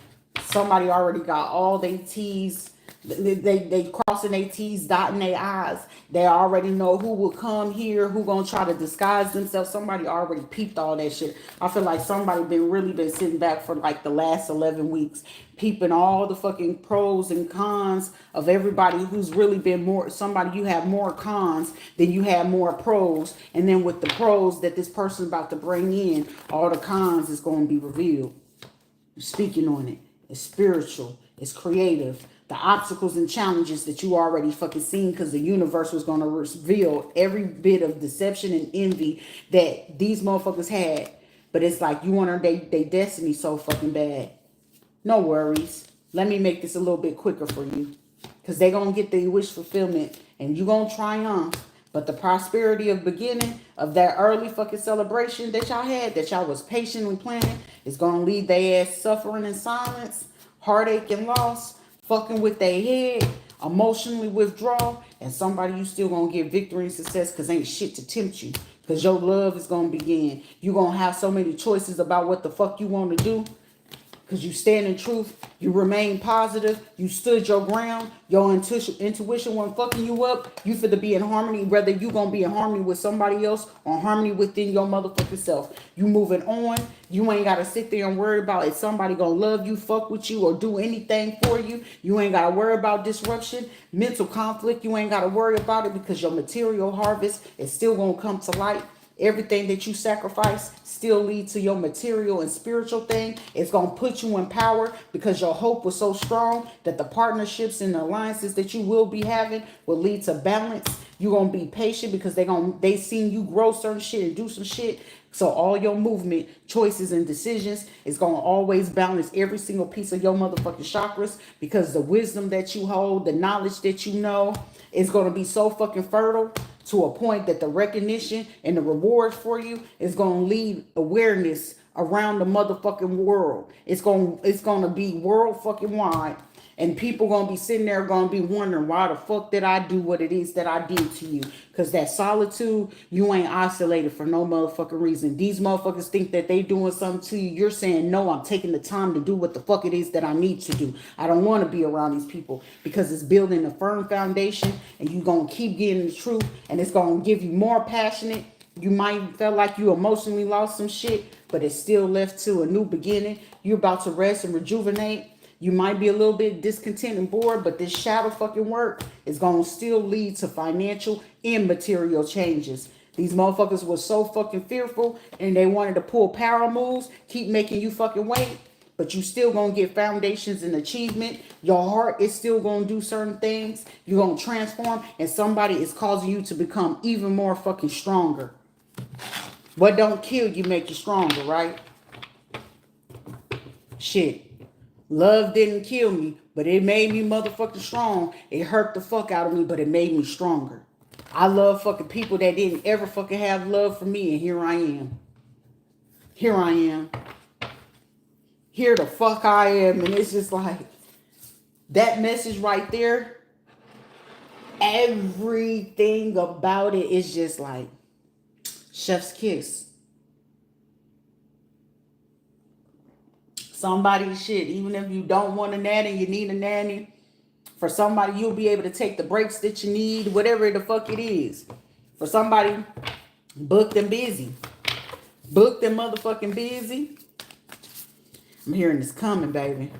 Somebody already got all they T's. They crossing their T's, dotting their I's. They already know who will come here, who gonna try to disguise themselves. Somebody already peeped all that shit. I feel like somebody been sitting back for like the last 11 weeks, peeping all the fucking pros and cons of everybody who's really been more. Somebody, you have more cons than you have more pros. And then with the pros that this person about to bring in, all the cons is going to be revealed. You're speaking on it. It's spiritual. It's creative. The obstacles and challenges that you already fucking seen, because the universe was going to reveal every bit of deception and envy that these motherfuckers had. But it's like you want they destiny so fucking bad. No worries. Let me make this a little bit quicker for you, because they going to get their wish fulfillment and you going to triumph. But the prosperity of beginning of that early fucking celebration that y'all had, that y'all was patiently planning, is going to leave their ass suffering in silence, heartache and loss, fucking with their head, emotionally withdraw, and somebody you still gonna get victory and success, because ain't shit to tempt you, because your love is gonna begin. You gonna have so many choices about what the fuck you want to do, because you stand in truth, you remain positive, you stood your ground, your intuition wasn't fucking you up, you finna be in harmony, whether you gonna be in harmony with somebody else or harmony within your motherfucking self. You moving on, you ain't gotta sit there and worry about if somebody gonna love you, fuck with you, or do anything for you. You ain't gotta worry about disruption, mental conflict, you ain't gotta worry about it, because your material harvest is still gonna come to light. Everything that you sacrifice still lead to your material and spiritual thing. It's going to put you in power, because your hope was so strong that the partnerships and the alliances that you will be having will lead to balance. You're going to be patient, because they seen you grow certain shit and do some shit. So all your movement, choices, and decisions is going to always balance every single piece of your motherfucking chakras, because the wisdom that you hold, the knowledge that you know, is going to be so fucking fertile, to a point that the recognition and the reward for you is going to lead awareness around the motherfucking world. It's going to be world fucking wide. And people gonna be sitting there gonna be wondering, why the fuck did I do what it is that I did to you? Because that solitude, you ain't isolated for no motherfucking reason. These motherfuckers think that they doing something to you. You're saying, no, I'm taking the time to do what the fuck it is that I need to do. I don't want to be around these people, because it's building a firm foundation, and you gonna keep getting the truth, and it's gonna give you more passionate. You might feel like you emotionally lost some shit, but it's still left to a new beginning. You're about to rest and rejuvenate. You might be a little bit discontent and bored, but this shadow fucking work is going to still lead to financial and material changes. These motherfuckers were so fucking fearful, and they wanted to pull power moves, keep making you fucking wait, but you still going to get foundations and achievement. Your heart is still going to do certain things. You're going to transform, and somebody is causing you to become even more fucking stronger. What don't kill you make you stronger, right? Shit. Love didn't kill me, but it made me motherfucking strong. It hurt the fuck out of me, but it made me stronger. I love fucking people that didn't ever fucking have love for me, and here I am. Here I am. Here the fuck I am, and it's just like, that message right there, everything about it is just like, chef's kiss. Somebody's shit, even if you don't want a nanny, you need a nanny. For somebody, you'll be able to take the breaks that you need, whatever the fuck it is. For somebody, booked and busy. Booked and motherfucking busy. I'm hearing this coming, baby.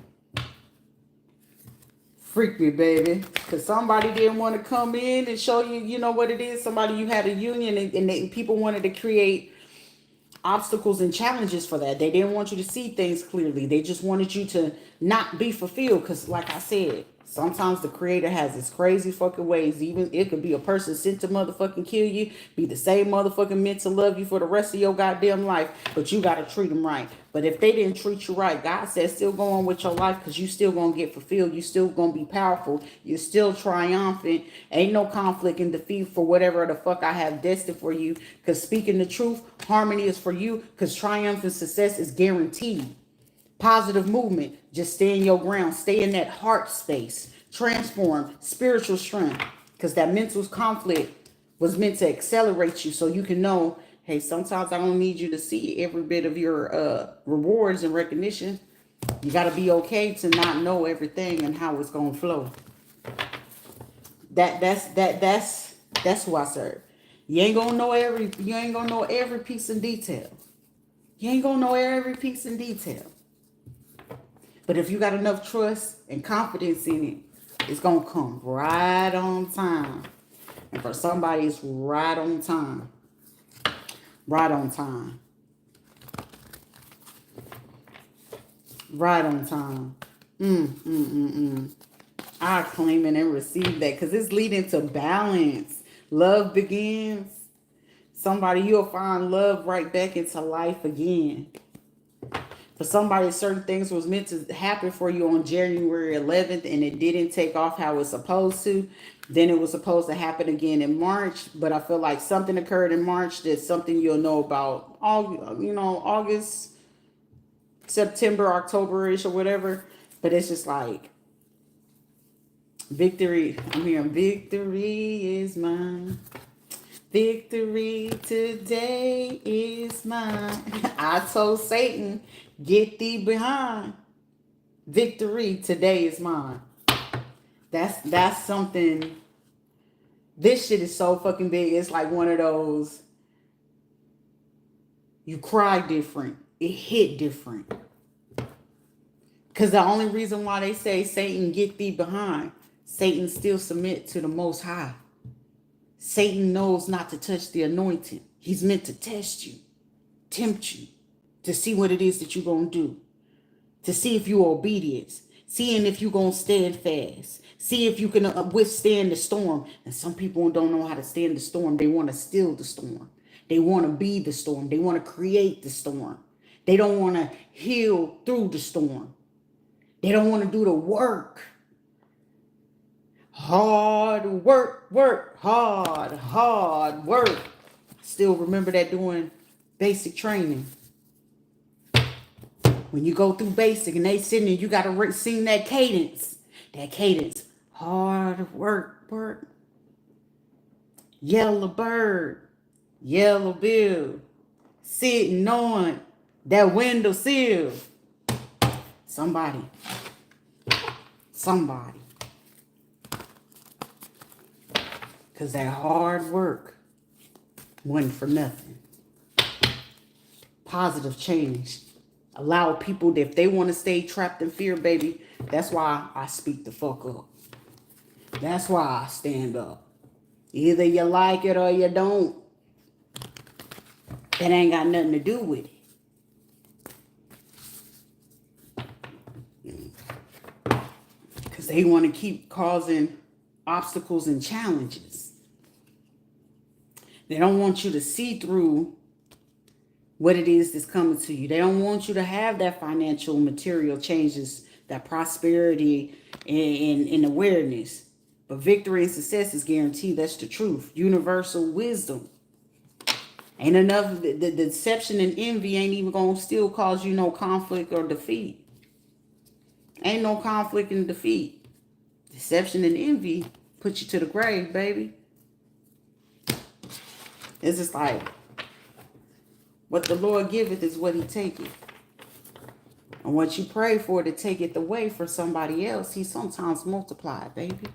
Freak me, baby. Because somebody didn't want to come in and show you, you know what it is. Somebody, you had a union, and people wanted to create obstacles and challenges for that. They didn't want you to see things clearly. They just wanted you to not be fulfilled. Because like I said, sometimes the creator has his crazy fucking ways. Even it could be a person sent to motherfucking kill you, be the same motherfucking meant to love you for the rest of your goddamn life, but you got to treat them right. But if they didn't treat you right, God says still go on with your life, because you still gonna get fulfilled. You still gonna be powerful. You're still triumphant. Ain't no conflict and defeat for whatever the fuck I have destined for you. Because speaking the truth, harmony is for you, because triumph and success is guaranteed. Positive movement, just stay in your ground, stay in that heart space, transform, spiritual strength, because that mental conflict was meant to accelerate you, so you can know, hey, sometimes I don't need you to see every bit of your rewards and recognition. You got to be okay to not know everything and how it's going to flow. That's who I serve. You ain't gonna know every piece in detail. You ain't gonna know every piece in detail. But if you got enough trust and confidence in it, it's going to come right on time. And for somebody, it's right on time. Right on time. Right on time. I claim it and receive that, because it's leading to balance. Love begins. Somebody, you'll find love right back into life again. For somebody, certain things was meant to happen for you on January 11th, and it didn't take off how it's supposed to. Then it was supposed to happen again in March, but I feel like something occurred in March that's something you'll know about August, September, October-ish or whatever. But it's just like, victory. I'm hearing victory is mine. Victory today is mine. I told Satan, get thee behind. Victory today is mine. That's something. This shit is so fucking big. It's like one of those, you cry different. It hit different. Because the only reason why they say Satan, get thee behind, Satan still submit to the Most High. Satan knows not to touch the anointing. He's meant to test you, tempt you, to see what it is that you're going to do, to see if you're obedient, seeing if you're going to stand fast, see if you can withstand the storm. And some people don't know how to stand the storm. They want to steal the storm. They want to be the storm. They want to create the storm. They don't want to heal through the storm. They don't want to do the work. Hard work, hard work. Still remember that doing basic training. When you go through basic and they sitting and you got to sing that cadence. That cadence. Hard work, work. Yellow bird. Yellow bill. Sitting on that windowsill. Somebody. Because that hard work wasn't for nothing. Positive change. Allow people, if they want to stay trapped in fear, baby, that's why I speak the fuck up. That's why I stand up. Either you like it or you don't. That ain't got nothing to do with it. Because they want to keep causing obstacles and challenges. They don't want you to see through what it is that's coming to you. They don't want you to have that financial material changes, that prosperity and awareness. But victory and success is guaranteed. That's the truth. Universal wisdom. Ain't enough. The deception and envy ain't even going to still cause you no conflict or defeat. Ain't no conflict and defeat. Deception and envy put you to the grave, baby. It's just like, what the Lord giveth is what he taketh. And what you pray for to take it away for somebody else, he sometimes multiply, baby.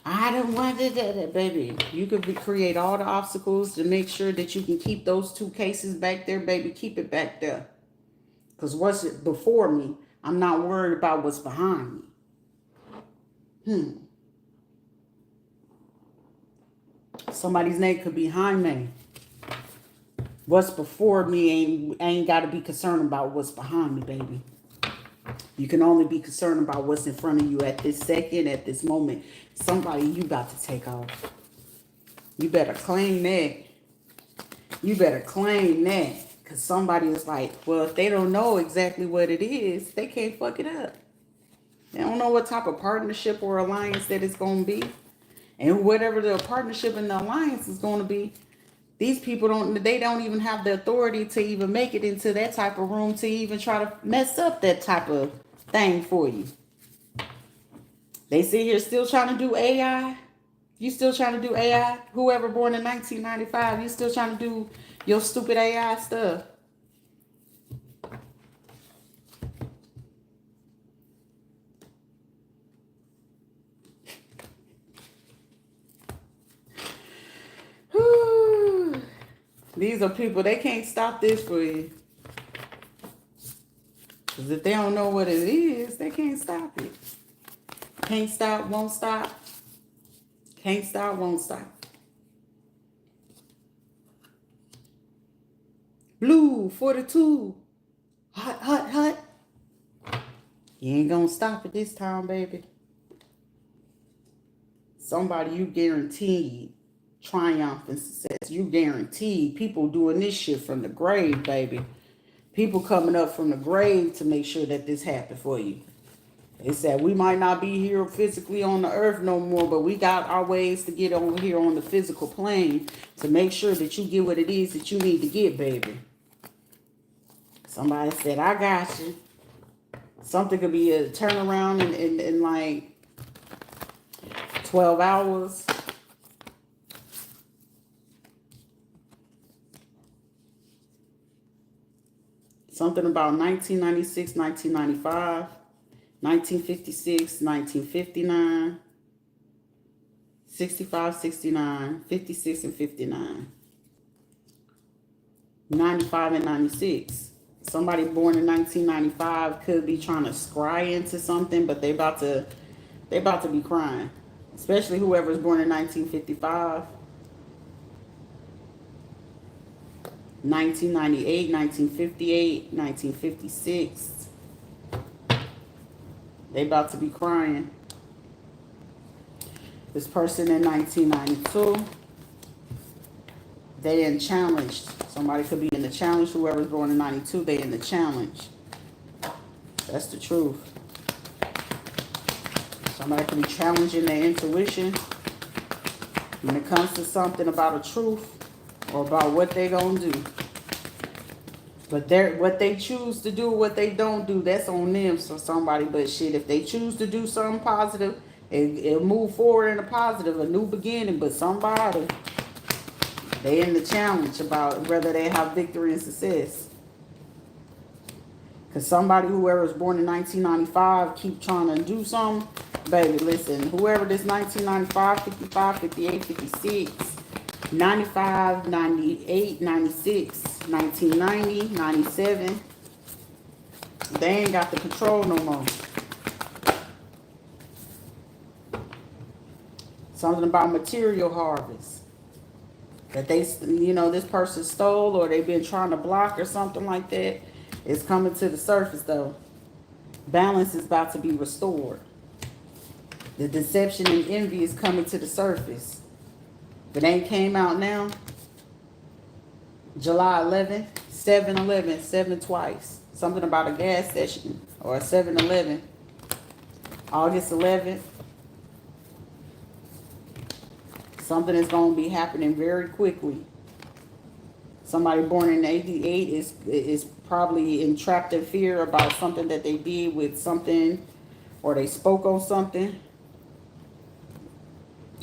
I don't want that, baby. You could create all the obstacles to make sure that you can keep those two cases back there, baby. Keep it back there. Because what's before me, I'm not worried about what's behind me. Somebody's name could be Jaime. What's before me ain't got to be concerned about what's behind me, baby. You can only be concerned about what's in front of you at this second, at this moment. Somebody you got to take off. You better claim that. You better claim that. Because somebody is like, well, if they don't know exactly what it is, they can't fuck it up. They don't know what type of partnership or alliance that it's going to be. And whatever the partnership and the alliance is going to be, these people don't even have the authority to even make it into that type of room to even try to mess up that type of thing for you. They sit here still trying to do AI. You still trying to do AI? Whoever born in 1995, you still trying to do your stupid AI stuff. These are people, they can't stop this for you. Because if they don't know what it is, they can't stop it. Can't stop, won't stop. Can't stop, won't stop. Blue 42. Hot, hot, hot. You ain't gonna stop it this time, baby. Somebody you guaranteed triumph and success. You guaranteed people doing this shit from the grave, baby. People coming up from the grave to make sure that this happened for you. They said we might not be here physically on the earth no more, but we got our ways to get over here on the physical plane to make sure that you get what it is that you need to get, baby. Somebody said, I got you. Something could be a turnaround in like 12 hours. Something about 1996, 1995, 1956, 1959, 65, 69, 56, and 59, 95 and 96. Somebody born in 1995 could be trying to scry into something, but they about to be crying. Especially whoever's born in 1955. 1998, 1958, 1956. They about to be crying. This person in 1992, they in challenged. Somebody could be in the challenge. Whoever's born in 92, they in the challenge. That's the truth. Somebody could be challenging their intuition when it comes to something about a truth or about what they're going to do. But what they choose to do, what they don't do, that's on them for somebody. But shit, if they choose to do something positive, it'll move forward in a positive, a new beginning. But somebody, they in the challenge about whether they have victory and success. Because somebody, whoever was born in 1995, keep trying to do something. Baby, listen, whoever this 1995, 55, 58, 56, 95, 98, 96, 1990, 97, they ain't got the control no more. Something about material harvest. That they, this person stole or they've been trying to block or something like that. It's coming to the surface though. Balance is about to be restored. The deception and envy is coming to the surface. If it ain't came out now, July 11th, 7-Eleven, 7 twice. Something about a gas station or a 7-Eleven. August 11th. Something is going to be happening very quickly. Somebody born in 88 is probably entrapped in fear about something that they did with something or they spoke on something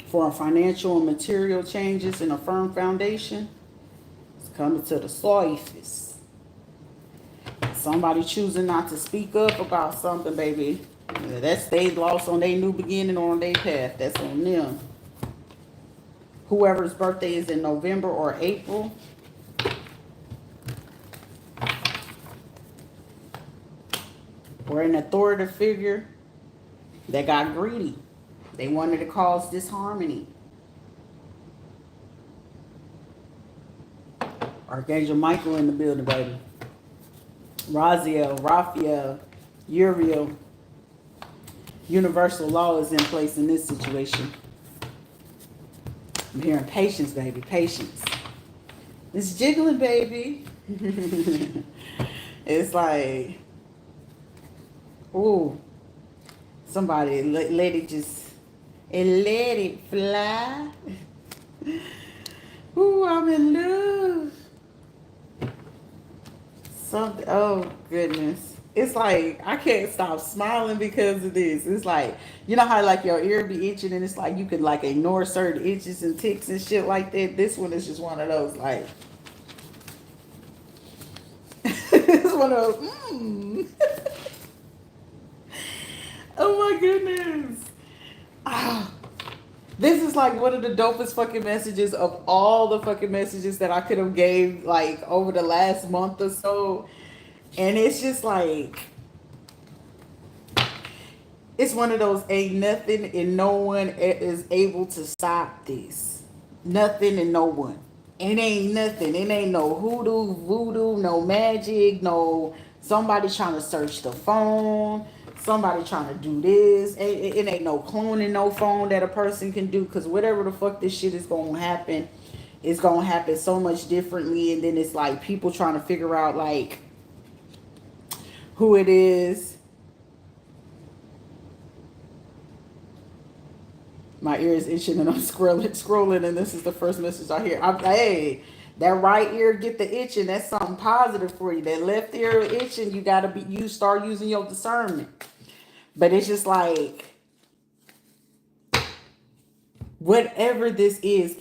for financial and material changes in a firm foundation. It's coming to the surface. Somebody choosing not to speak up about something, baby. That's they lost on their new beginning or on their path. That's on them. Whoever's birthday is in November or April. Or an authoritative figure that got greedy. They wanted to cause disharmony. Archangel Michael in the building, baby. Raziel, Raphael, Uriel. Universal law is in place in this situation. I'm hearing patience, baby, patience. It's jiggling, baby. It's like, ooh, somebody let it just, and let it fly. Ooh, I'm in love. Something, oh goodness. It's like, I can't stop smiling because of this. It's like, you know how like your ear be itching and it's like you could like ignore certain itches and ticks and shit like that. This one is just one of those like, it's one of those, Oh my goodness. Ah. This is like one of the dopest fucking messages of all the fucking messages that I could have gave like over the last month or so. And it's just like, it's one of those ain't nothing and no one is able to stop this. Nothing and no one. It ain't nothing. It ain't no hoodoo, voodoo, no magic, no somebody trying to search the phone, somebody trying to do this. It ain't no cloning no phone that a person can do, because whatever the fuck this shit is going to happen, it's going to happen so much differently. And then it's like people trying to figure out like who it is. My ear is itching and I'm scrolling, and this is the first message I hear. Hey, that right ear get the itching. That's something positive for you. That left ear itching, you start using your discernment. But it's just like, whatever this is,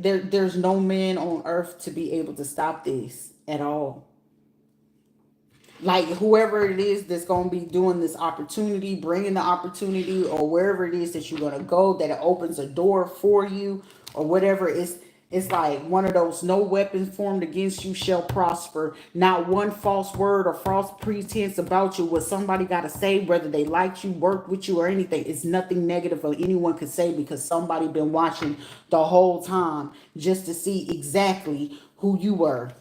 there's no man on earth to be able to stop this at all. Like whoever it is that's going to be doing this opportunity, bringing the opportunity, or wherever it is that you're going to go, that it opens a door for you or whatever, it's like one of those, no weapon formed against you shall prosper. Not one false word or false pretense about you. What somebody got to say, whether they like you, work with you or anything, it's nothing negative or anyone could say, because somebody been watching the whole time just to see exactly who you were.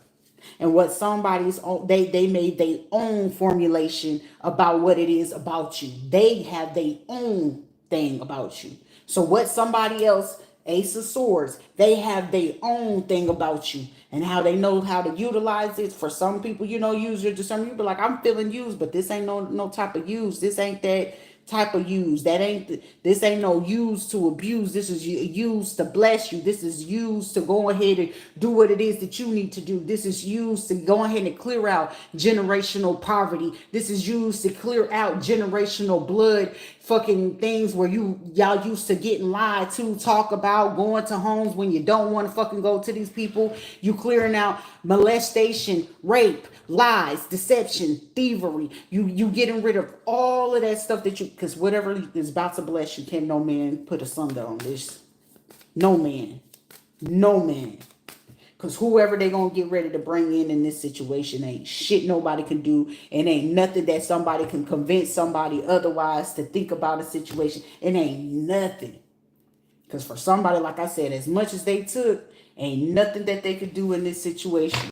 And what somebody's own, they made their own formulation about what it is about you. They have their own thing about you. So what somebody else, Ace of Swords, they have their own thing about you and how they know how to utilize it. For some people, use your discernment. You be like, I'm feeling used, but this ain't no type of use. This ain't that. type of use. This ain't no use to abuse. This is used to bless you. This is used to go ahead and do what it is that you need to do. This is used to go ahead and clear out generational poverty. This is used to clear out generational blood fucking things where y'all used to getting lied to, talk about going to homes when you don't want to fucking go to these people. You clearing out molestation, rape, lies, deception, thievery. You getting rid of all of that stuff that you, because whatever is about to bless you, can no man put asunder on this. No man. No man. Because whoever they going to get ready to bring in this situation ain't shit nobody can do. And ain't nothing that somebody can convince somebody otherwise to think about a situation. It ain't nothing. Because for somebody, like I said, as much as they took, ain't nothing that they could do in this situation.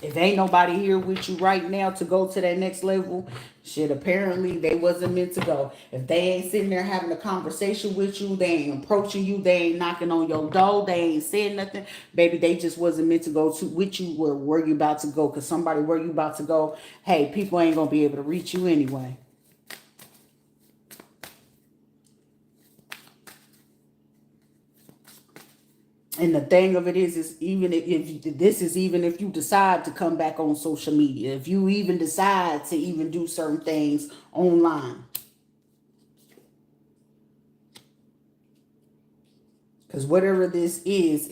If ain't nobody here with you right now to go to that next level, shit, apparently they wasn't meant to go. If they ain't sitting there having a conversation with you, they ain't approaching you, they ain't knocking on your door, they ain't saying nothing, baby, they just wasn't meant to go to with you where you about to go. Because somebody where you about to go, hey, people ain't gonna be able to reach you anyway. And the thing of it is even if you decide to come back on social media, if you even decide to even do certain things online. Because whatever this is,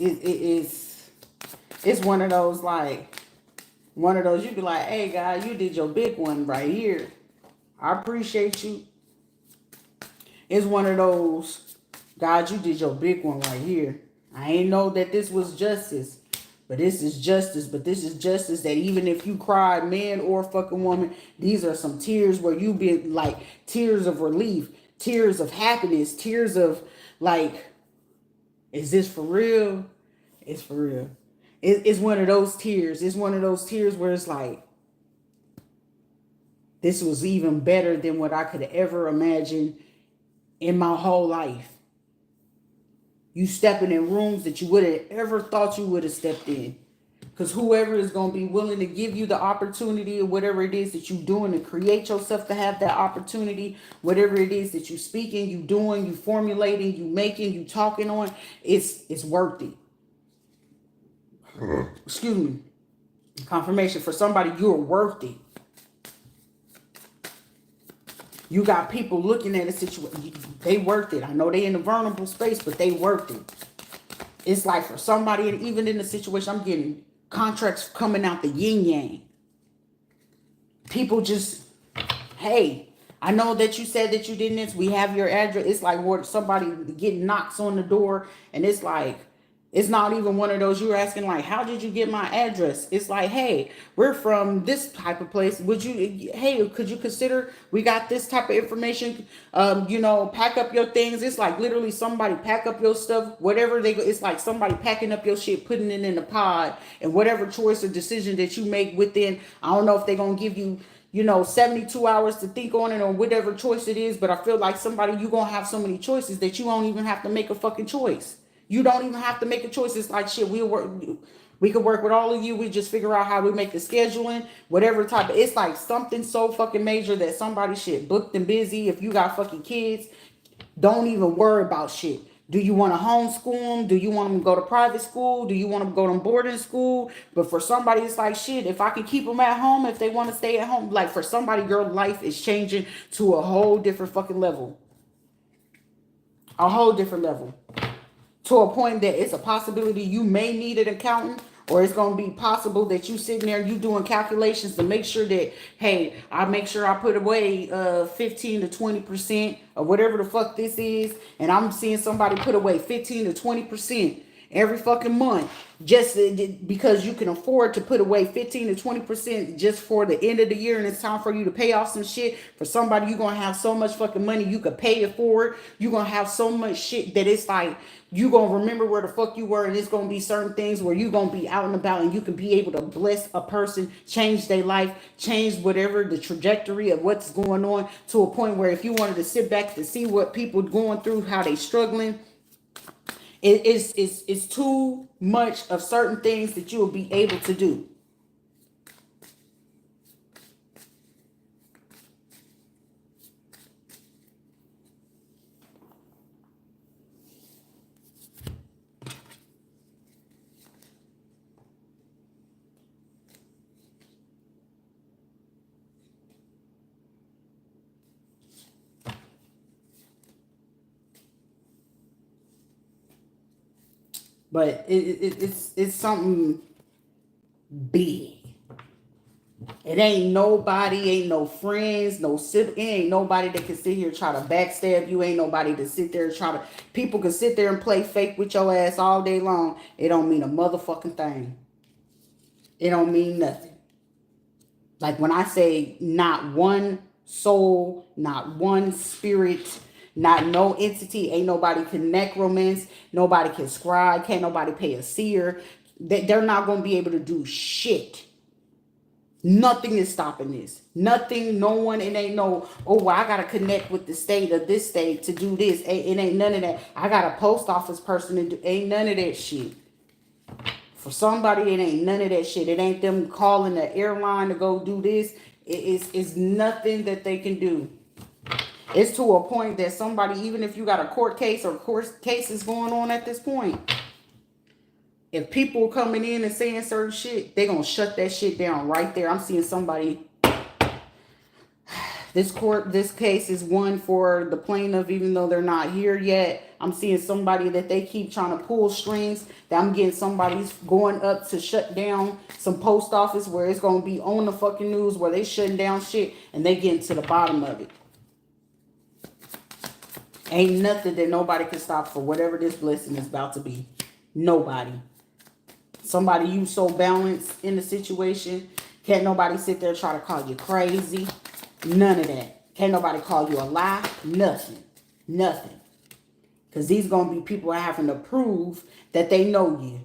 it's one of those you be like, hey, God, you did your big one right here. I appreciate you. It's one of those, God, you did your big one right here. I ain't know that this was justice, but this is justice. But this is justice that even if you cried, man or fucking woman, these are some tears where you be like tears of relief, tears of happiness, tears of like, is this for real? It's for real. It's one of those tears. It's one of those tears where it's like, this was even better than what I could ever imagine in my whole life. You stepping in rooms that you wouldn't ever thought you would have stepped in. Because whoever is going to be willing to give you the opportunity or whatever it is that you're doing to create yourself to have that opportunity, whatever it is that you speaking, you doing, you formulating, you making, you talking on, it's worth it. Excuse me. Confirmation for somebody, you're worth it. You got people looking at a situation. They worth it. I know they in a vulnerable space, but they worth it. It's like for somebody, and even in the situation, I'm getting contracts coming out the yin yang. People just, hey, I know that you said that you didn't. We have your address. It's like where somebody getting knocks on the door, and it's like, it's not even one of those you're asking like, how did you get my address? It's like, hey, we're from this type of place. Could you consider, we got this type of information, pack up your things. It's like literally somebody pack up your stuff, whatever it's like somebody packing up your shit, putting it in a pod, and whatever choice or decision that you make within, I don't know if they're going to give you, 72 hours to think on it or whatever choice it is. But I feel like somebody, you're going to have so many choices that you don't even have to make a fucking choice. You don't even have to make a choice. It's like, shit, we could work with all of you. We just figure out how we make the scheduling, whatever type of, it's like something so fucking major that somebody shit booked and busy. If you got fucking kids, don't even worry about shit. Do you want to homeschool them? Do you want them to go to private school? Do you want them to go to boarding school? But for somebody, it's like, shit, if I can keep them at home, if they want to stay at home, like for somebody, your life is changing to a whole different fucking level. A whole different level. To a point that it's a possibility you may need an accountant, or it's going to be possible that you sitting there, you doing calculations to make sure that, hey, I make sure I put away 15 to 20% or whatever the fuck this is. And I'm seeing somebody put away 15 to 20% every fucking month just because you can afford to put away 15 to 20% just for the end of the year, and it's time for you to pay off some shit. For somebody, you're going to have so much fucking money you could pay it forward. You're going to have so much shit that it's like you're going to remember where the fuck you were, and it's going to be certain things where you're going to be out and about and you can be able to bless a person, change their life, change whatever the trajectory of what's going on, to a point where if you wanted to sit back to see what people going through, how they struggling, it's too much of certain things that you will be able to do. But it's something big. It ain't nobody, ain't no friends, no sibling, it ain't nobody that can sit here and try to backstab you. Ain't nobody to sit there and try to. People can sit there and play fake with your ass all day long. It don't mean a motherfucking thing. It don't mean nothing. Like when I say not one soul, not one spirit, not no entity, ain't nobody can necromance, nobody can scribe, can't nobody pay a seer. They're not going to be able to do shit. Nothing is stopping this. Nothing, no one, it ain't no, oh, well, I got to connect with the state of this state to do this. It ain't none of that. I got a post office person to do, ain't none of that shit. For somebody, it ain't none of that shit. It ain't them calling the airline to go do this. It's nothing that they can do. It's to a point that somebody, even if you got a court case or court cases going on at this point, if people coming in and saying certain shit, they gonna shut that shit down right there. I'm seeing somebody. This case is one for the plaintiff, even though they're not here yet. I'm seeing somebody that they keep trying to pull strings. That I'm getting somebody's going up to shut down some post office where it's gonna be on the fucking news where they shutting down shit and they getting to the bottom of it. Ain't nothing that nobody can stop for whatever this blessing is about to be. Nobody. Somebody you so balanced in the situation. Can't nobody sit there and try to call you crazy. None of that. Can't nobody call you a lie. Nothing. Nothing. Because these going to be people having to prove that they know you.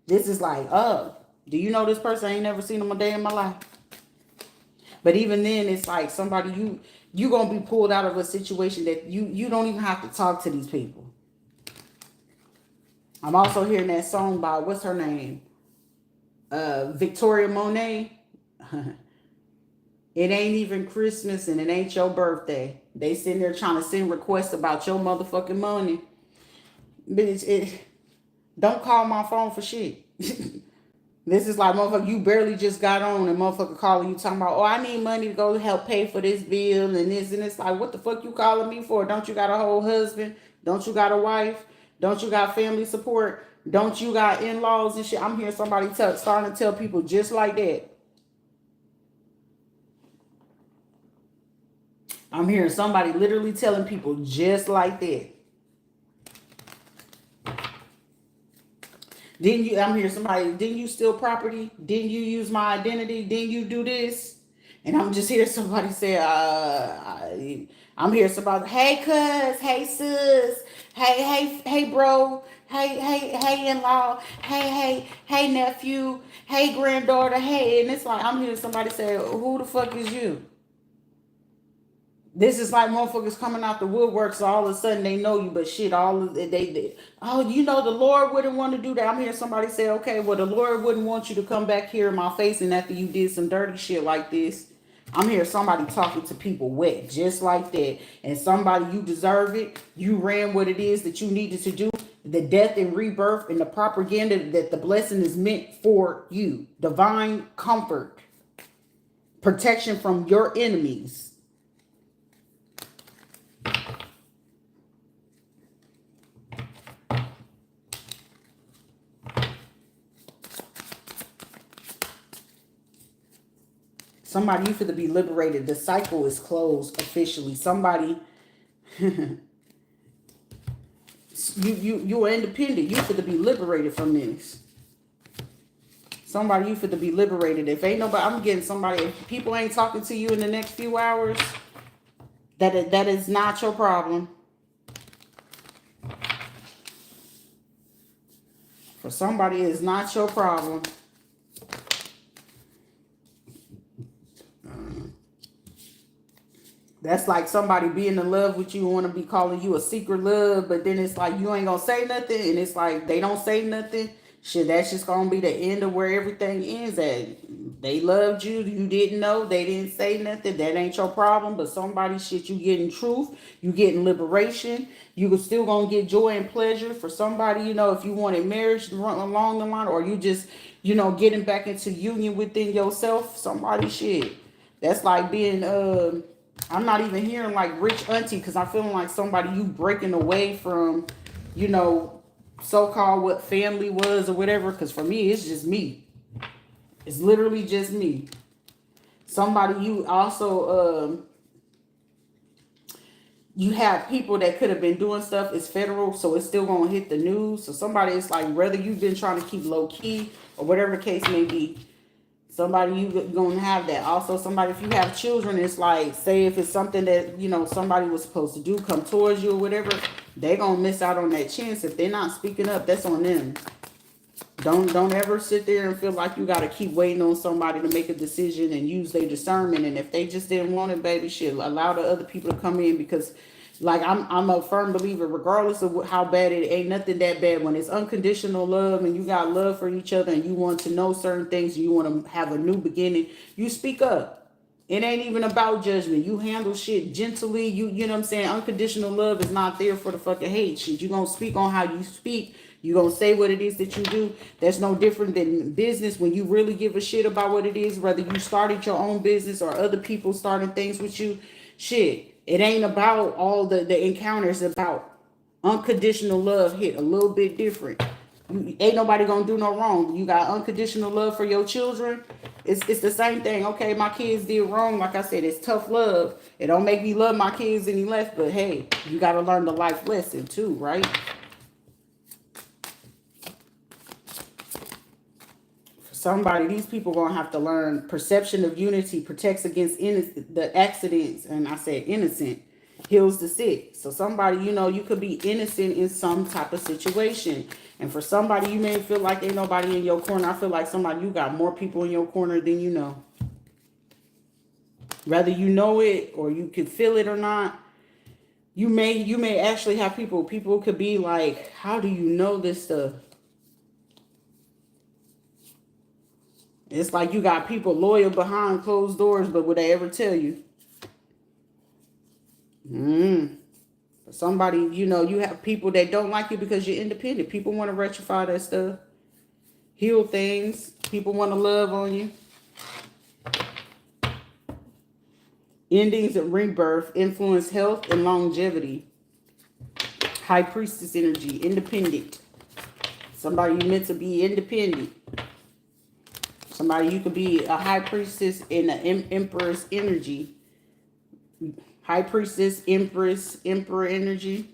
This is like, do you know this person? I ain't never seen them a day in my life. But even then, it's like somebody you going to be pulled out of a situation that you don't even have to talk to these people. I'm also hearing that song by, what's her name? Victoria Monet. It ain't even Christmas and it ain't your birthday. They sitting there trying to send requests about your motherfucking money. Bitch, don't call my phone for shit. This is like, motherfucker, you barely just got on and motherfucker calling you talking about, oh, I need money to go help pay for this bill and this. And it's like, what the fuck you calling me for? Don't you got a whole husband? Don't you got a wife? Don't you got family support? Don't you got in-laws and shit? I'm hearing somebody starting to tell people just like that. I'm hearing somebody literally telling people just like that. I'm hearing somebody, didn't you steal property? Didn't you use my identity? Didn't you do this? And I'm just hearing somebody say, I'm hearing somebody, hey cuz, hey sis, hey bro, hey in-law, hey nephew, hey granddaughter, hey. And it's like, I'm hearing somebody say, who the fuck is you? This is like motherfuckers coming out the woodwork, so all of a sudden they know you, but shit, all of they oh, you know, the Lord wouldn't want to do that. I'm hearing somebody say, okay, well, the Lord wouldn't want you to come back here in my face and after you did some dirty shit like this. I'm hearing somebody talking to people wet, just like that. And somebody, you deserve it. You ran what it is that you needed to do. The death and rebirth and the propaganda that the blessing is meant for you. Divine comfort. Protection from your enemies. Somebody, you finna be liberated. The cycle is closed officially. Somebody, you are independent. You finna be liberated from this. Somebody, you finna be liberated. If ain't nobody, I'm getting somebody. If people ain't talking to you in the next few hours, that is not your problem. For somebody, it's not your problem. That's like somebody being in love with you, want to be calling you a secret love, but then it's like you ain't gonna say nothing, and it's like they don't say nothing. Shit, that's just gonna be the end of where everything ends at. They loved you, you didn't know, they didn't say nothing. That ain't your problem. But somebody, shit, you getting truth, you getting liberation. You still gonna get joy and pleasure. For somebody, you know, if you wanted marriage along the line, or you just, you know, getting back into union within yourself. Somebody, shit, that's like being I'm not even hearing like rich auntie, because I'm feeling like somebody, you breaking away from, you know, so-called what family was or whatever, because for me, it's just me. It's literally just me. Somebody you also, you have people that could have been doing stuff. It's federal, so it's still going to hit the news. So somebody, it's like, whether you've been trying to keep low key or whatever the case may be, somebody you gonna have that. Also, somebody, if you have children, it's like, say if it's something that, you know, somebody was supposed to do come towards you or whatever, they're gonna miss out on that chance. If they're not speaking up, that's on them. Don't ever sit there and feel like you gotta keep waiting on somebody to make a decision and use their discernment. And if they just didn't want it, baby, shit, allow the other people to come in. Because like I'm a firm believer, regardless of how bad it ain't nothing that bad when it's unconditional love and you got love for each other and you want to know certain things, you want to have a new beginning, you speak up. It ain't even about judgment. You handle shit gently. You know what I'm saying? Unconditional love is not there for the fucking hate shit. You gonna speak on how you speak. You gonna say what it is that you do. That's no different than business. When you really give a shit about what it is, whether you started your own business or other people starting things with you, shit. It ain't about all the encounters. It's about unconditional love hit a little bit different. Ain't nobody gonna do no wrong. You got unconditional love for your children. It's the same thing. Okay, my kids did wrong. Like I said, it's tough love. It don't make me love my kids any less, but hey, you gotta learn the life lesson too, right? For somebody, these people gonna have to learn perception of unity protects against the accidents, and I said innocent heals the sick. So somebody, you know, you could be innocent in some type of situation. And for somebody, you may feel like ain't nobody in your corner. I feel like somebody, you got more people in your corner than you know. Whether you know it or you can feel it or not, you may actually have people. People could be like, how do you know this stuff? It's like you got people loyal behind closed doors, but would they ever tell you? Somebody, you know, you have people that don't like you because you're independent. People want to rectify that stuff. Heal things. People want to love on you. Endings and rebirth influence health and longevity. High priestess energy, independent. Somebody you meant to be independent. Somebody you could be a high priestess in an empress energy. High priestess, empress, emperor energy.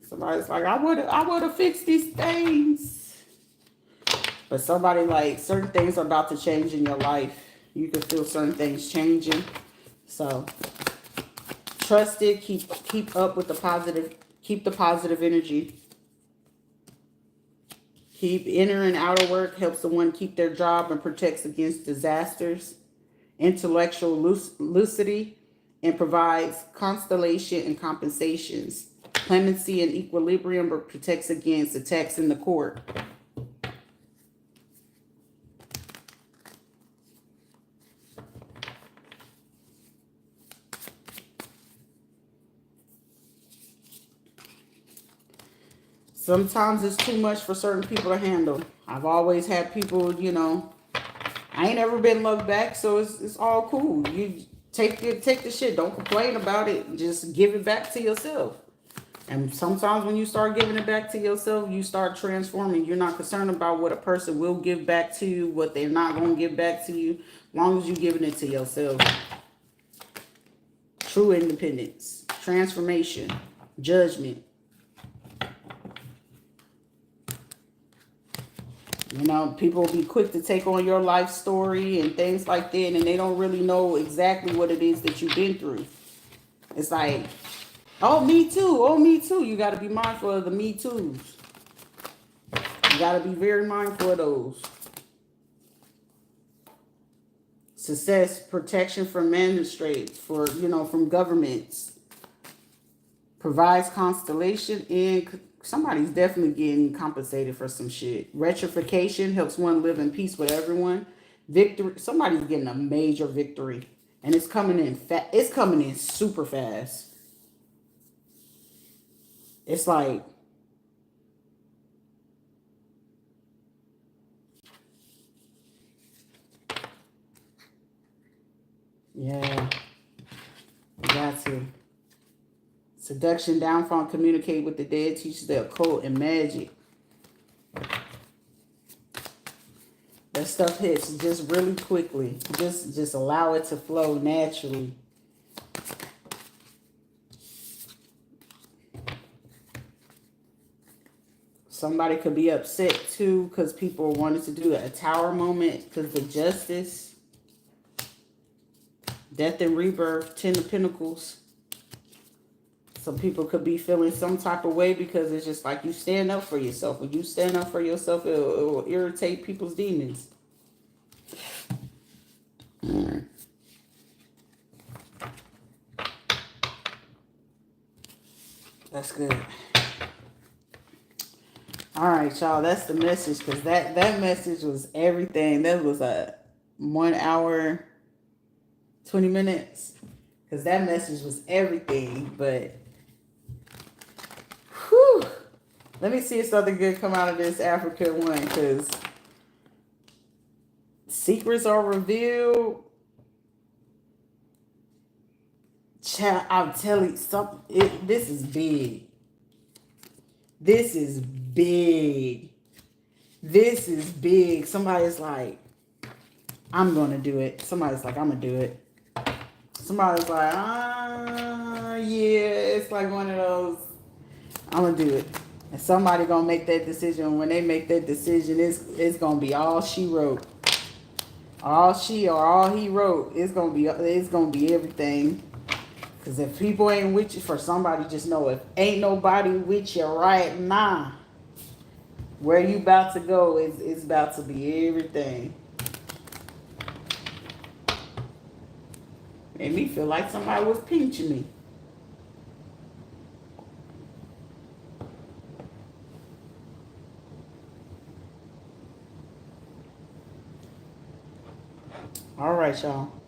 Somebody's like, I would have fixed these things. But somebody like certain things are about to change in your life. You can feel certain things changing. So trust it. Keep up with the positive. Keep the positive energy. Keep inner and outer work. Helps someone keep their job and protects against disasters. Intellectual lucidity and provides constellation and compensations. Clemency and equilibrium, but protects against attacks in the court. Sometimes it's too much for certain people to handle. I've always had people, you know, I ain't ever been loved back, so it's all cool. You take the shit. Don't complain about it. Just give it back to yourself. And sometimes when you start giving it back to yourself, you start transforming. You're not concerned about what a person will give back to you, what they're not going to give back to you, as long as you're giving it to yourself. True independence, transformation, judgment. You know, people will be quick to take on your life story and things like that, and they don't really know exactly what it is that you've been through. It's like, oh, me too. Oh, me too. You got to be mindful of the me too's. You got to be very mindful of those. Success, protection from magistrates, from governments. Provides constellation and somebody's definitely getting compensated for some shit. Retrification helps one live in peace with everyone. Victory, somebody's getting a major victory. And it's coming in it's coming in super fast. It's like, yeah, you got to. Seduction, downfall, communicate with the dead, teaches the occult and magic. That stuff hits just really quickly. Just allow it to flow naturally. Somebody could be upset too because people wanted to do a tower moment because the justice, death and rebirth, 10 of Pentacles. Some people could be feeling some type of way because it's just like you stand up for yourself. When you stand up for yourself, it will irritate people's demons. That's good. All right, y'all. That's the message because that message was everything. That was a 1 hour, 20 minutes because that message was everything. But whew, let me see if something good come out of this Africa one because secrets are revealed. Child, I'm telling you something. This is big. This is big. This is big. Somebody's like, I'm going to do it. Somebody's like, I'm going to do it. Somebody's like, yeah. It's like one of those, I'm going to do it. And somebody going to make that decision. When they make that decision, it's going to be all she wrote. All she or all he wrote. It's going to be everything. Because if people ain't with you, for somebody, just know if ain't nobody with you right now, where you about to go is about to be everything. Made me feel like somebody was pinching me. All right, y'all.